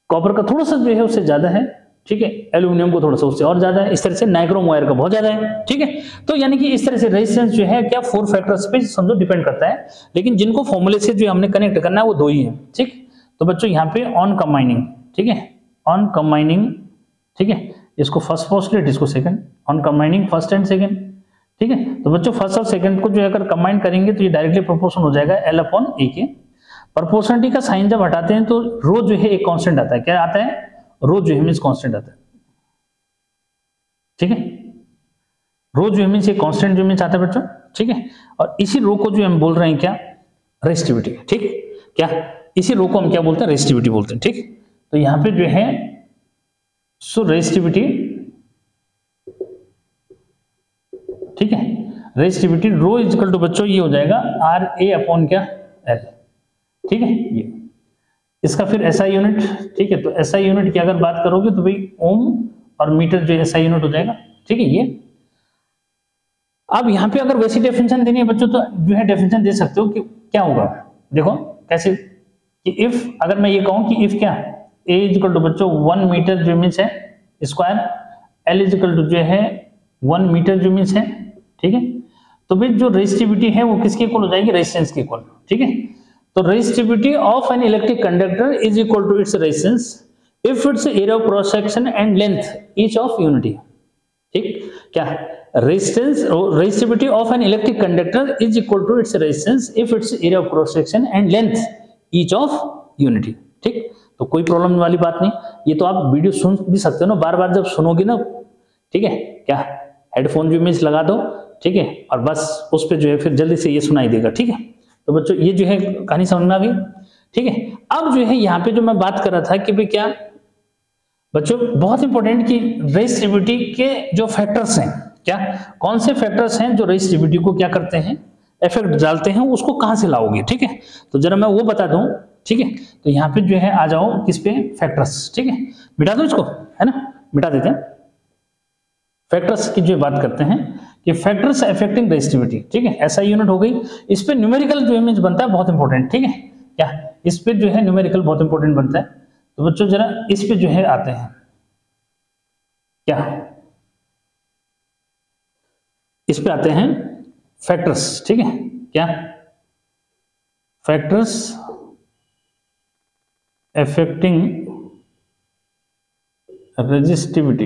कॉपर का थोड़ा सा जो है उससे ज्यादा है, ठीक है, एल्यूमिनियम को थोड़ा सा उससे और ज्यादा है, इस तरह से नाइक्रोम वायर का बहुत ज्यादा है, ठीक है, तो यानी कि इस तरह से रेजिस्टेंस जो है क्या 4 फैक्टर्स पे समझो डिपेंड करता है, लेकिन जिनको फॉर्मूले से जो हमने कनेक्ट करना है वो 2 ही है, ठीक, तो बच्चों यहाँ पे ऑन कंबाइनिंग, ठीक है, ऑन कंबाइनिंग, ठीक है, इसको फर्स्ट पोस्टलेट, इसको second, on combining first and second, ठीक है, तो बच्चों फर्स्ट और सेकंड को जो अगर कंबाइन करेंगे तो ये डायरेक्टली प्रोपोर्शन हो जाएगा L/A के, प्रोपोर्शनलिटी का साइन जब हटाते हैं तो रो जो है एक कांस्टेंट आता है, क्या आता है, रो जो है मींस कांस्टेंट आता है, ठीक है, रो जो है मींस एक कांस्टेंट जो मींस आता है बच्चों, ठीक है, और इसी रो को जो हम बोल रहे हैं क्या, रेजिस्टिविटी, ठीक, क्या इसी रो को हम क्या बोलते हैं, रेजिस्टिविटी बोलते हैं, ठीक, तो यहां पे जो है सो रेजिस्टिविटी, ठीक है, resistivity rho is equal to बच्चों ये हो जाएगा RA/ क्या L, ठीक है, ये इसका फिर SI यूनिट, ठीक है, तो SI यूनिट की अगर बात करोगे तो भाई ओम और मीटर जो SI यूनिट हो जाएगा, ठीक है, ये अब यहाँ पे अगर वैसी डेफिनेशन देनी है बच्चों तो जो है डेफिनेशन दे सकते हो कि क्या होगा, देखो कैसे, कि इफ अगर मैं ये कहूं कि इफ क्या A इज इक्वल टू बच्चों 1 मीटर जो मीन्स है square, L is equal to जो है 1 मीटर जो मीन्स है, ठीक है, तो भाई जो रेजिस्टिविटी है वो किसके इक्वल हो जाएगी, रेजिस्टेंस के इक्वल, ठीक है, तो resistivity of an electric conductor is equal to its resistance if its area of cross section and length each of unity, ठीक, क्या resistance resistivity of an electric conductor is equal to its resistance if its area of cross section and length each of unity, ठीक, तो कोई problem वाली बात नहीं, ये तो आप वीडियो सुन भी सकते हो ना, बार बार जब सुनोगे ना, ठीक है, क्या हेडफोन भी मींस लगा दो, ठीक है, और बस उस पर जो है फिर जल्दी से ये सुनाई देगा, ठीक है, तो बच्चों ये जो है कहानी समझ में आ गई, ठीक है, अब जो है यहाँ पे जो मैं बात कर रहा था कि भाई क्या बच्चों बहुत इंपॉर्टेंट कि रेजिस्टिविटी के जो फैक्टर्स हैं, क्या कौन से फैक्टर्स हैं जो रेजिस्टिविटी को क्या करते हैं, इफेक्ट डालते हैं, उसको कहां से लाओगे, ठीक है, तो जरा मैं वो बता दूं, ठीक है, तो यहाँ पे जो है आ जाओ किस पे, फैक्टर्स, ठीक है, मिटा दो इसको, है ना, मिटा देते हैं, फैक्टर्स की जो बात करते हैं कि फैक्टर्स अफेक्टिंग रेजिस्टिविटी, ठीक है, SI यूनिट हो गई, इस पे न्यूमेरिकल जो इमेज बनता है बहुत इंपॉर्टेंट, ठीक है, क्या इस पे जो है न्यूमेरिकल बहुत इंपॉर्टेंट बनता है, तो बच्चों जरा इस पे जो है आते हैं, क्या इस पे आते हैं फैक्टर्स, ठीक है, क्या फैक्टर्स अफेक्टिंग रेजिस्टिविटी,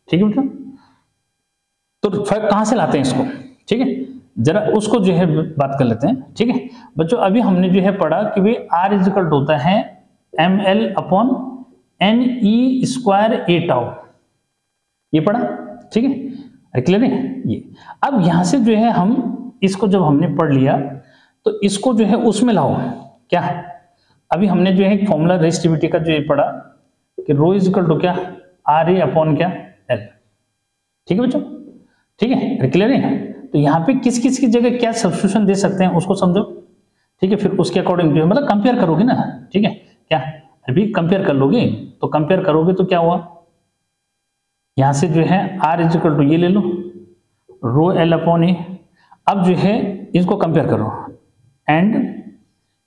ठीक है बेटा, तो कहां से लाते हैं इसको, ठीक है, जरा उसको जो है बात कर लेते हैं, ठीक है बच्चों, अभी हमने जो है पढ़ा कि भाई R इज इक्वल टू होता है mL/ne² A टाउ, ये पढ़ा, ठीक है, क्लियर है ये, अब यहां से जो है हम इसको जब हमने पढ़ लिया तो इसको जो है उसमें लाओ, क्या अभी हमने जो है एक फॉर्मूला रेजिस्टिविटी का जो ये पढ़ा कि रो इज इक्वल टू क्या RA/ क्या L, ठीक है बच्चों, ठीक है, क्लियर है, तो यहाँ पे किस किस की जगह क्या सब्स्टिट्यूशन दे सकते हैं उसको समझो, ठीक है, फिर उसके अकॉर्डिंग जो है मतलब कंपेयर करोगे ना, ठीक है, क्या अभी कंपेयर कर लोगे, तो कंपेयर करोगे तो क्या हुआ, यहां से जो है R इज इक्वल टू ये ले लो रो L/A, अब जो है इसको कंपेयर करो एंड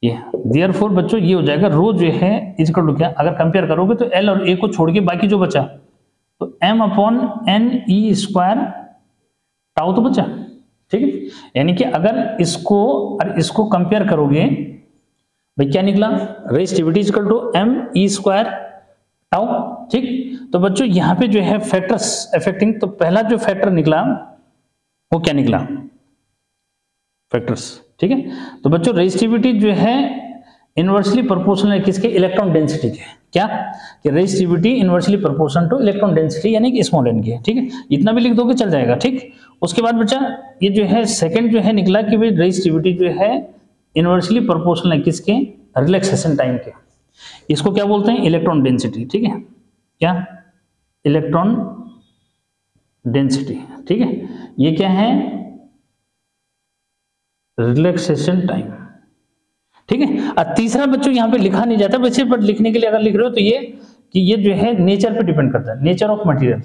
ये देयरफॉर बच्चों ये हो जाएगा रो जो है इक्वल टू क्या, अगर कंपेयर करोगे तो एल और ए को छोड़ के बाकी जो बचा तो m upon N E square tau तो बचा, ठीक है। यानी कि अगर इसको और इसको कंपेयर करोगे भाई क्या निकला, resistivity equal to m e square tau, ठीक। तो बच्चों यहाँ पे जो है फैक्टर्स अफेक्टिंग, तो पहला जो फैक्टर निकला वो क्या निकला, फैक्टर्स, ठीक है। तो बच्चों रेजिस्टिविटी जो है इनवर्सली प्रोपोर्शनल है किसके, इलेक्ट्रॉन डेंसिटी के, क्या कि resistivity inversely proportional two electron density यानी कि स्मॉल एन की है, ठीक है। इतना भी लिख दोगे चल जाएगा, ठीक। उसके बाद बच्चा ये जो है सेकंड जो है निकला कि भाई रेजिस्टिविटी जो है इनवर्सली प्रोपोर्शनल है किसके, रिलैक्सेशन टाइम के, इसको क्या बोलते हैं, इलेक्ट्रॉन डेंसिटी, ठीक है, क्या इलेक्ट्रॉन डेंसिटी, ठीक है। ये क्या है, रिलैक्सेशन टाइम, ठीक है। और तीसरा बच्चों यहाँ पे लिखा नहीं जाता वैसे, बट लिखने के लिए अगर लिख रहे हो तो ये कि ये जो है नेचर पे डिपेंड करता है, nature of material,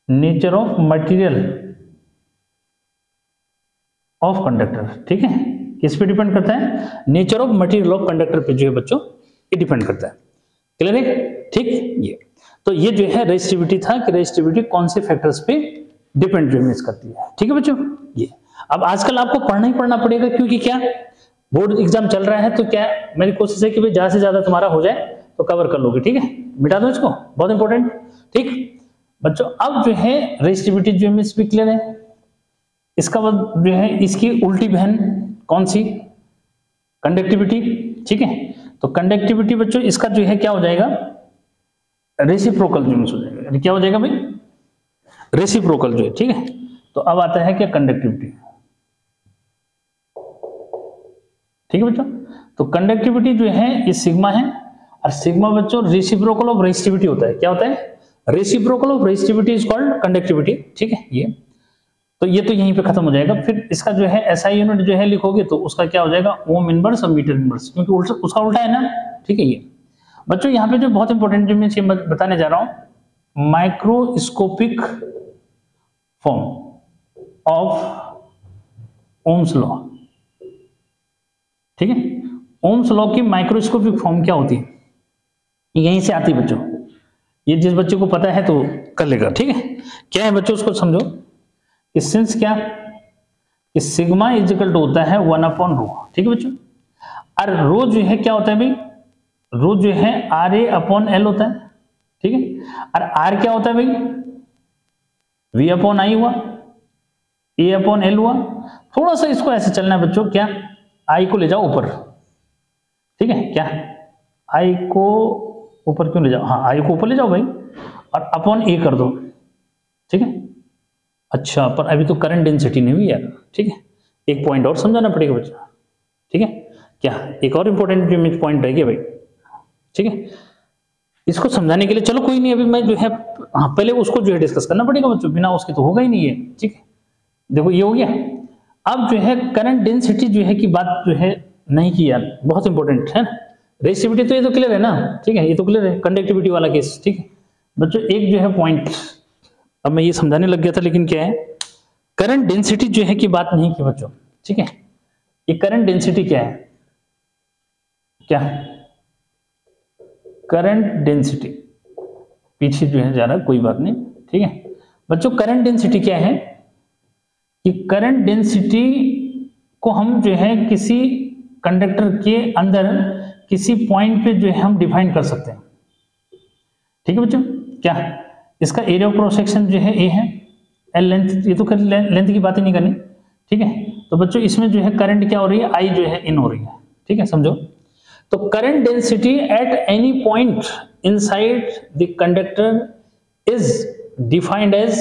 nature of material of conductor, ठीक है। किस पे डिपेंड करता है, nature of material of conductor पे जो है बच्चों ये डिपेंड करता है, क्लियर है, ठीक। ये तो ये जो है रेजिस्टिविटी था कि रेजिस्टिविटी कौन से फैक्टर्स पे डिपेंड जो करती है, ठीक है बच्चों। ये अब आजकल आपको पढ़ना ही पढ़ना पड़ेगा क्योंकि क्या बोर्ड एग्जाम चल रहा है, तो क्या मेरी कोशिश है कि भाई ज्यादा से ज्यादा तुम्हारा हो जाए तो कवर कर लोगे, ठीक है। मिटा दो इसको, बहुत इंपॉर्टेंट, ठीक बच्चों। अब जो है रेजिस्टिविटी जो है भी क्लियर है, इसका बाद जो है इसकी उल्टी बहन कौन सी, कंडक्टिविटी, ठीक है। तो कंडक्टिविटी बच्चों इसका जो है क्या हो जाएगा, रेसिप्रोकल जो हो जाएगा, क्या हो जाएगा भाई, रेसिप्रोकल जो है, ठीक है। तो अब आता है क्या, कंडक्टिविटी, ठीक है बच्चों। तो कंडक्टिविटी जो है ये सिग्मा है, और सिग्मा बच्चों रेसिप्रोकल ऑफ रेजिस्टिविटी होता है, क्या होता है, reciprocal of resistivity is called conductivity, ठीक है। ये तो यहीं पे खत्म हो जाएगा। फिर इसका जो है एसआई यूनिट जो है लिखोगे तो उसका क्या हो जाएगा, ओम इनवर्स और मीटर इनवर्स, क्योंकि उसका उल्टा है ना, ठीक है। ये बच्चों यहाँ पे जो बहुत इंपॉर्टेंट जो मैं बताने जा रहा हूं, microscopic form of Ohm's law, ठीक है। ओम्स लॉ की माइक्रोस्कोपिक फॉर्म क्या होती है, यहीं से आती है बच्चों। ये जिस बच्चे को पता है तो कर लेगा, ठीक है। क्या है बच्चों, उसको समझो कि सिंस क्या कि सिग्मा इज इक्वल टू होता है 1 अपॉन रो, ठीक है बच्चों। और रो जो है क्या होता है भाई, रो जो है आर ए अपॉन एल होता है, ठीक है। और आर क्या होता है भाई, वी अपॉन आई हुआ, ए अपॉन एल हुआ। थोड़ा सा इसको ऐसे चलना है बच्चों, क्या आई को ले जाओ ऊपर, ठीक है, क्या आई को ऊपर क्यों ले जाओ, हाँ आई को ऊपर ले जाओ भाई, और अपॉन ए कर दो, ठीक है। अच्छा पर अभी तो करंट डेंसिटी नहीं हुई यार, ठीक है, एक पॉइंट और समझाना पड़ेगा बच्चा, ठीक है। क्या एक और इंपॉर्टेंट पॉइंट रह गया भाई, ठीक है। इसको समझाने के लिए चलो कोई नहीं, अभी मैं जो है हाँ पहले उसको जो है डिस्कस करना पड़ेगा बच्चों, बिना उसके तो होगा ही नहीं है, ठीक है। देखो ये हो गया। अब जो है करंट डेंसिटी जो है की बात जो है नहीं की यार, बहुत इंपॉर्टेंट है ना। रेजिस्टिविटी तो ये तो क्लियर है ना, ठीक है, ये तो क्लियर है, कंडक्टिविटी वाला केस, ठीक है बच्चों। एक जो है पॉइंट अब मैं ये समझाने लग गया था, लेकिन क्या है, करंट डेंसिटी जो है की बात नहीं की बच्चों, ठीक है। ये करंट डेंसिटी क्या है, क्या करंट डेंसिटी पीछे जो है जा रहा है, कोई बात नहीं, ठीक है बच्चों। करंट डेंसिटी क्या है कि करंट डेंसिटी को हम जो है किसी कंडक्टर के अंदर किसी पॉइंट पे जो है हम डिफाइन कर सकते हैं, ठीक है बच्चों। क्या इसका एरिया ऑफ क्रॉस सेक्शन जो है ए है, एल लेंथ, ये तो लेंथ की बात ही नहीं करनी, ठीक है। तो बच्चों इसमें जो है करंट क्या हो रही है, आई जो है इन हो रही है, ठीक है, समझो। तो current density at any point inside the conductor is defined as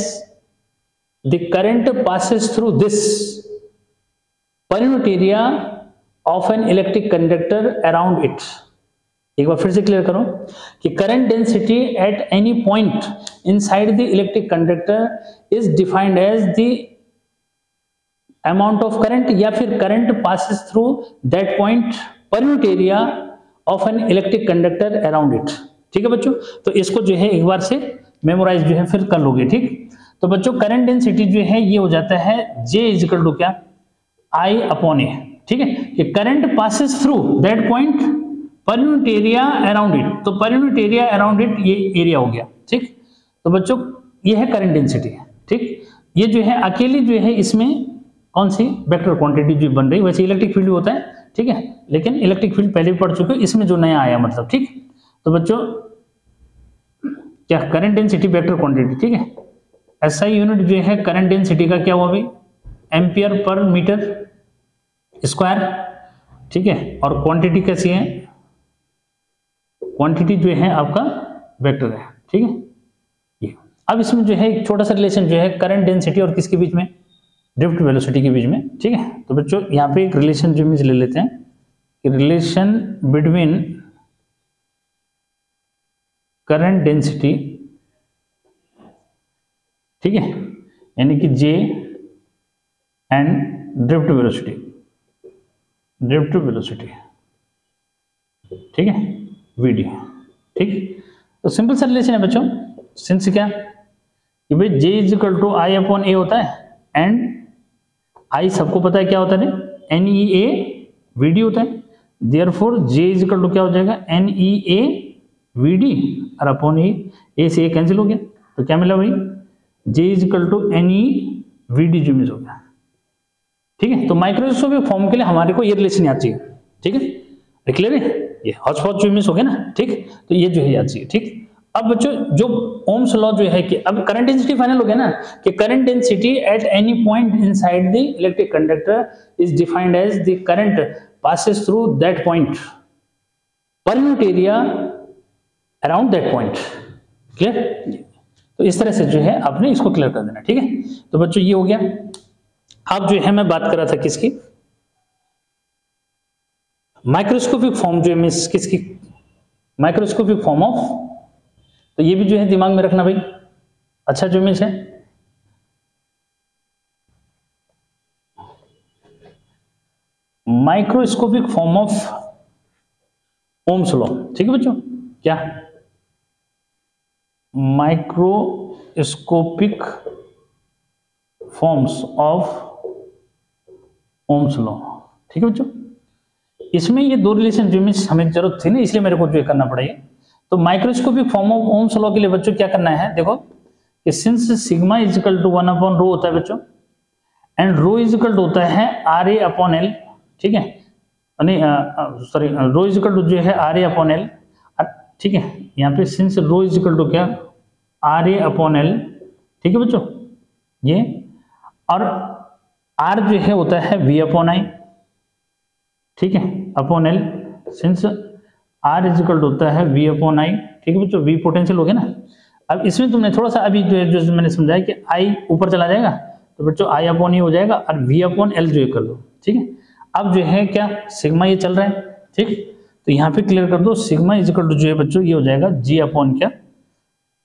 the current passes through this per unit area of an electric conductor around it. एक बार फिर से क्लियर करो कि current density at any point inside the electric conductor is defined as the amount of current या फिर current passes through that point per unit area of an electric conductor around it, ठीक है बच्चों। तो इसको जो है एक बार से मेमोराइज जो है फिर कर लोगे, ठीक। तो बच्चों करंट डेंसिटी जो है ये हो जाता है J इज इक्वल टू क्या, I अपॉन ए, ठीक है, कि current passes through that point per unit area around it, तो per unit area around it ये एरिया हो गया। ठीक, तो बच्चों ये है करंट डेंसिटी। ठीक, ये जो है अकेली जो है इसमें कौन सी वेक्टर क्वांटिटी जो बन रही है, वैसे इलेक्ट्रिक फील्ड होता है। ठीक है, लेकिन इलेक्ट्रिक फील्ड पहले भी पढ़ चुके हो, इसमें जो नया आया मतलब। ठीक, तो बच्चों क्या करंट डेंसिटी वेक्टर क्वांटिटी। ठीक है, एसआई यूनिट जो है करंट डेंसिटी का क्या हुआ भाई, एम्पियर पर मीटर स्क्वायर। ठीक है, और क्वांटिटी कैसी है, क्वांटिटी जो है आपका वेक्टर है। ठीक है, ये अब इसमें जो है एक छोटा सा रिलेशन जो है करंट डेंसिटी और किसके बीच में, ड्रिफ्ट वेलोसिटी के बीच में। ठीक है, तो बच्चों यहाँ पे एक रिलेशन जो ले लेते हैं कि रिलेशन बिटवीन करंट डेंसिटी, ठीक है, यानी कि जे and drift velocity, drift velocity. ठीक है, वीडी। ठीक, तो सिंपल सा रिलेशन है बच्चों, सिंस क्या कि भाई J is equal to I upon A होता है, एंड आई सबको पता है क्या होता है, N E A V D होता है। Therefore J is equal to क्या हो जाएगा, N E A V D, और अपॉन ए से ए कैंसिल हो गया, तो क्या मिला भाई, J is equal to N E V D जो मिस हो गया। ठीक है, तो माइक्रोस्कोपिक फॉर्म के लिए हमारे को ये रिलेशन याद चाहिए। ठीक है, क्लियर है, ये हॉचपॉच जो मिस हो गया ना। ठीक, तो ये जो है याद चाहिए। ठीक, अब बच्चों जो ओम्स लॉ जो है कि अब करंट डेंसिटी फाइनल हो गया ना, कि current density at any point inside the electric conductor is defined as the current passes through that point per unit area around that point. Clear, तो इस तरह से जो है आपने इसको क्लियर कर देना। ठीक है, तो बच्चों ये हो गया। अब जो है मैं बात कर रहा था किसकी, माइक्रोस्कोपिक फॉर्म जो है मींस किसकी, माइक्रोस्कोपिक फॉर्म ऑफ, तो ये भी जो है दिमाग में रखना भाई। अच्छा, जो मींस है microscopic form of Ohm's law. ठीक है बच्चों, क्या microscopic forms of Ohm's law. ठीक है बच्चों, इसमें ये दो रिलेशन जो मींस हमें जरूरत थी ना, इसलिए मेरे को जो करना पड़ेगा। तो microscopic form of Ohm's law के लिए बच्चों क्या करना है, देखो कि since sigma is equal to 1 upon rho होता है बच्चों, and rho is equal to होता है आर ए अपॉन एल। ठीक है, sorry, rho is equal to जो है आर ए अपॉन एल। ठीक है, यहाँ पे since rho is equal to क्या, आर ए अपॉन एल। ठीक है बच्चों, ये और आर जो है होता है वी अपॉन आई। ठीक है, upon L, since R is equal होता है वी अपॉन आई। ठीक है बच्चों, वी पोटेंशियल हो गया ना। अब इसमें तुमने थोड़ा सा अभी जो मैंने समझाया कि आई ऊपर चला जाएगा, तो बच्चों आई अपॉन ये हो जाएगा और वी अपॉन एल जो कर दो। ठीक है, अब जो है क्या सिग्मा ये चल रहा है। ठीक, तो यहाँ पे क्लियर कर दो, सिग्मा इज इक्वल टू जो है बच्चों ये हो जाएगा जी अपॉन क्या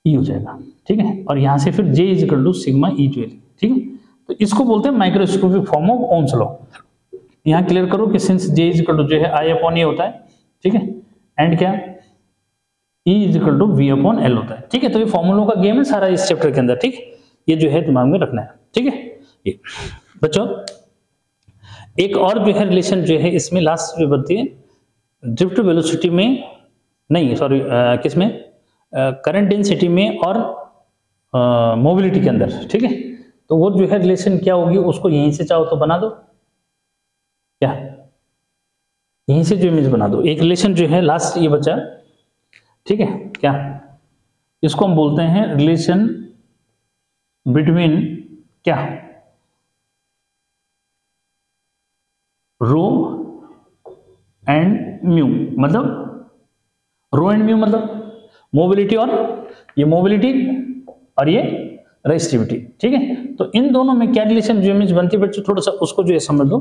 ई हो जाएगा। ठीक है, और यहाँ से फिर J is equal to sigma E जो है। ठीक है, तो इसको बोलते हैं microscopic form of Ohm's law. यहाँ क्लियर करो कि since J is equal to जो है आई अपॉन ए होता है। ठीक है, एंड क्या E is equal to V upon L होता है। ठीक है, तो ये फॉर्मूलों का गेम है सारा इस चैप्टर के अंदर। ठीक, ये जो है दिमाग में रखना है। ठीक है, ये बच्चों एक और जो है रिलेशन जो है इसमें लास्ट जो बनती है ड्रिफ्ट वेलोसिटी में, नहीं सॉरी किसमें, करंट डेंसिटी में और मोबिलिटी के अंदर। ठीक है, तो वो जो है रिलेशन क्या होगी, उसको यहीं से चाहो तो बना दो, क्या यहीं से जो इमेज बना दो। एक रिलेशन जो है लास्ट ये बचा। ठीक है, क्या इसको हम बोलते हैं रिलेशन बिटवीन क्या, रो एंड म्यू, मतलब रो एंड म्यू मतलब मोबिलिटी, और ये मोबिलिटी और ये रेजिस्टिविटी। ठीक है, तो इन दोनों में क्या रिलेशन जो इमेज बनती है बच्चों, थोड़ा सा उसको जो है समझ लो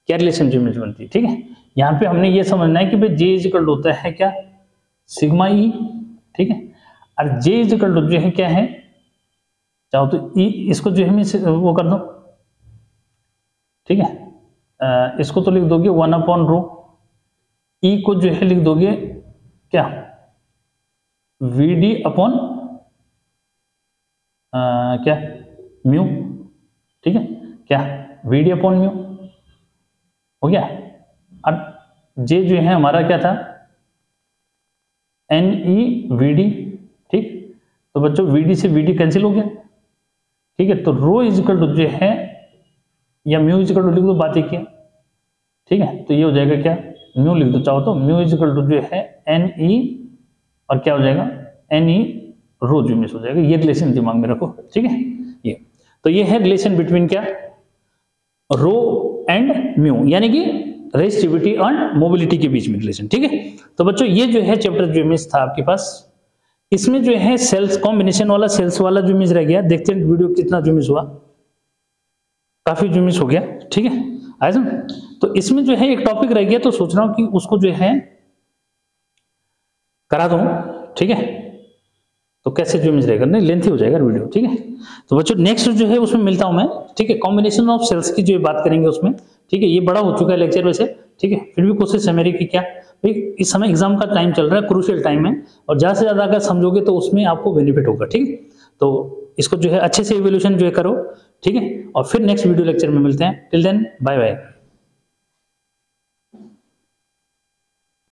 क्या रिलेशन जो इमेज बनती है। ठीक है, यहाँ पे हमने ये समझना है कि भाई जे इज इक्वल होता है क्या सिग्मा ई। ठीक है, और जे इज इक्वल टू जो है क्या है, चाहो तो ई इसको जो है वो कर दो। ठीक है, इसको तो लिख दोगे 1 अपॉन रो, ई को जो है लिख दोगे क्या वी डी अपॉन क्या म्यू। ठीक है, क्या वी डी अपॉन म्यू। हो गया। अब जे जो है हमारा क्या था, NEVD, ठीक। तो बच्चों VD से VD कैंसिल हो गया, ठीक है। तो रो इज इक्वल टू जो है, या म्यू इज इक्वल टू लिख दो, बात एक है, ठीक है। तो ये हो जाएगा क्या, म्यू लिख दो चाहो तो, म्यू इज इक्वल टू जो है NE और क्या हो जाएगा, NE रो जो मिस हो जाएगा। ये रिलेशन दिमाग में रखो, ठीक है। ये तो ये है रिलेशन बिटवीन क्या, रो एंड म्यू, यानी कि रेजिस्टिविटी एंड मोबिलिटी के बीच में रिलेशन, ठीक है। तो बच्चों ये जो है चैप्टर जो मिस था आपके पास, इसमें जो है सेल्स कॉम्बिनेशन वाला, सेल्स वाला जो मिस रह गया। देखते हैं वीडियो कितना जो मिस हुआ, काफी जो मिस हो गया, ठीक है। आया समझ? तो इसमें जो है एक टॉपिक रह गया, तो सोच रहा हूं कि उसको जो है करा दूं, ठीक है। तो कैसे जो मिस रहेगा, नहीं लेंथी हो जाएगा वीडियो, ठीक है। तो बच्चों नेक्स्ट जो है उसमें मिलता हूं मैं, ठीक है। कॉम्बिनेशन ऑफ सेल्स की जो बात करेंगे उसमें, ठीक है। ये बड़ा हो चुका है लेक्चर वैसे, ठीक है, फिर भी कोशिश है मेरी कि क्या भाई, इस समय एग्जाम का टाइम चल रहा है, क्रूशियल टाइम है, और ज्यादा से ज्यादा अगर समझोगे तो उसमें आपको बेनिफिट होगा, ठीक है। तो इसको जो है अच्छे से इवोल्यूशन जो है करो, ठीक है। और फिर नेक्स्ट वीडियो लेक्चर में मिलते हैं। Till then bye bye.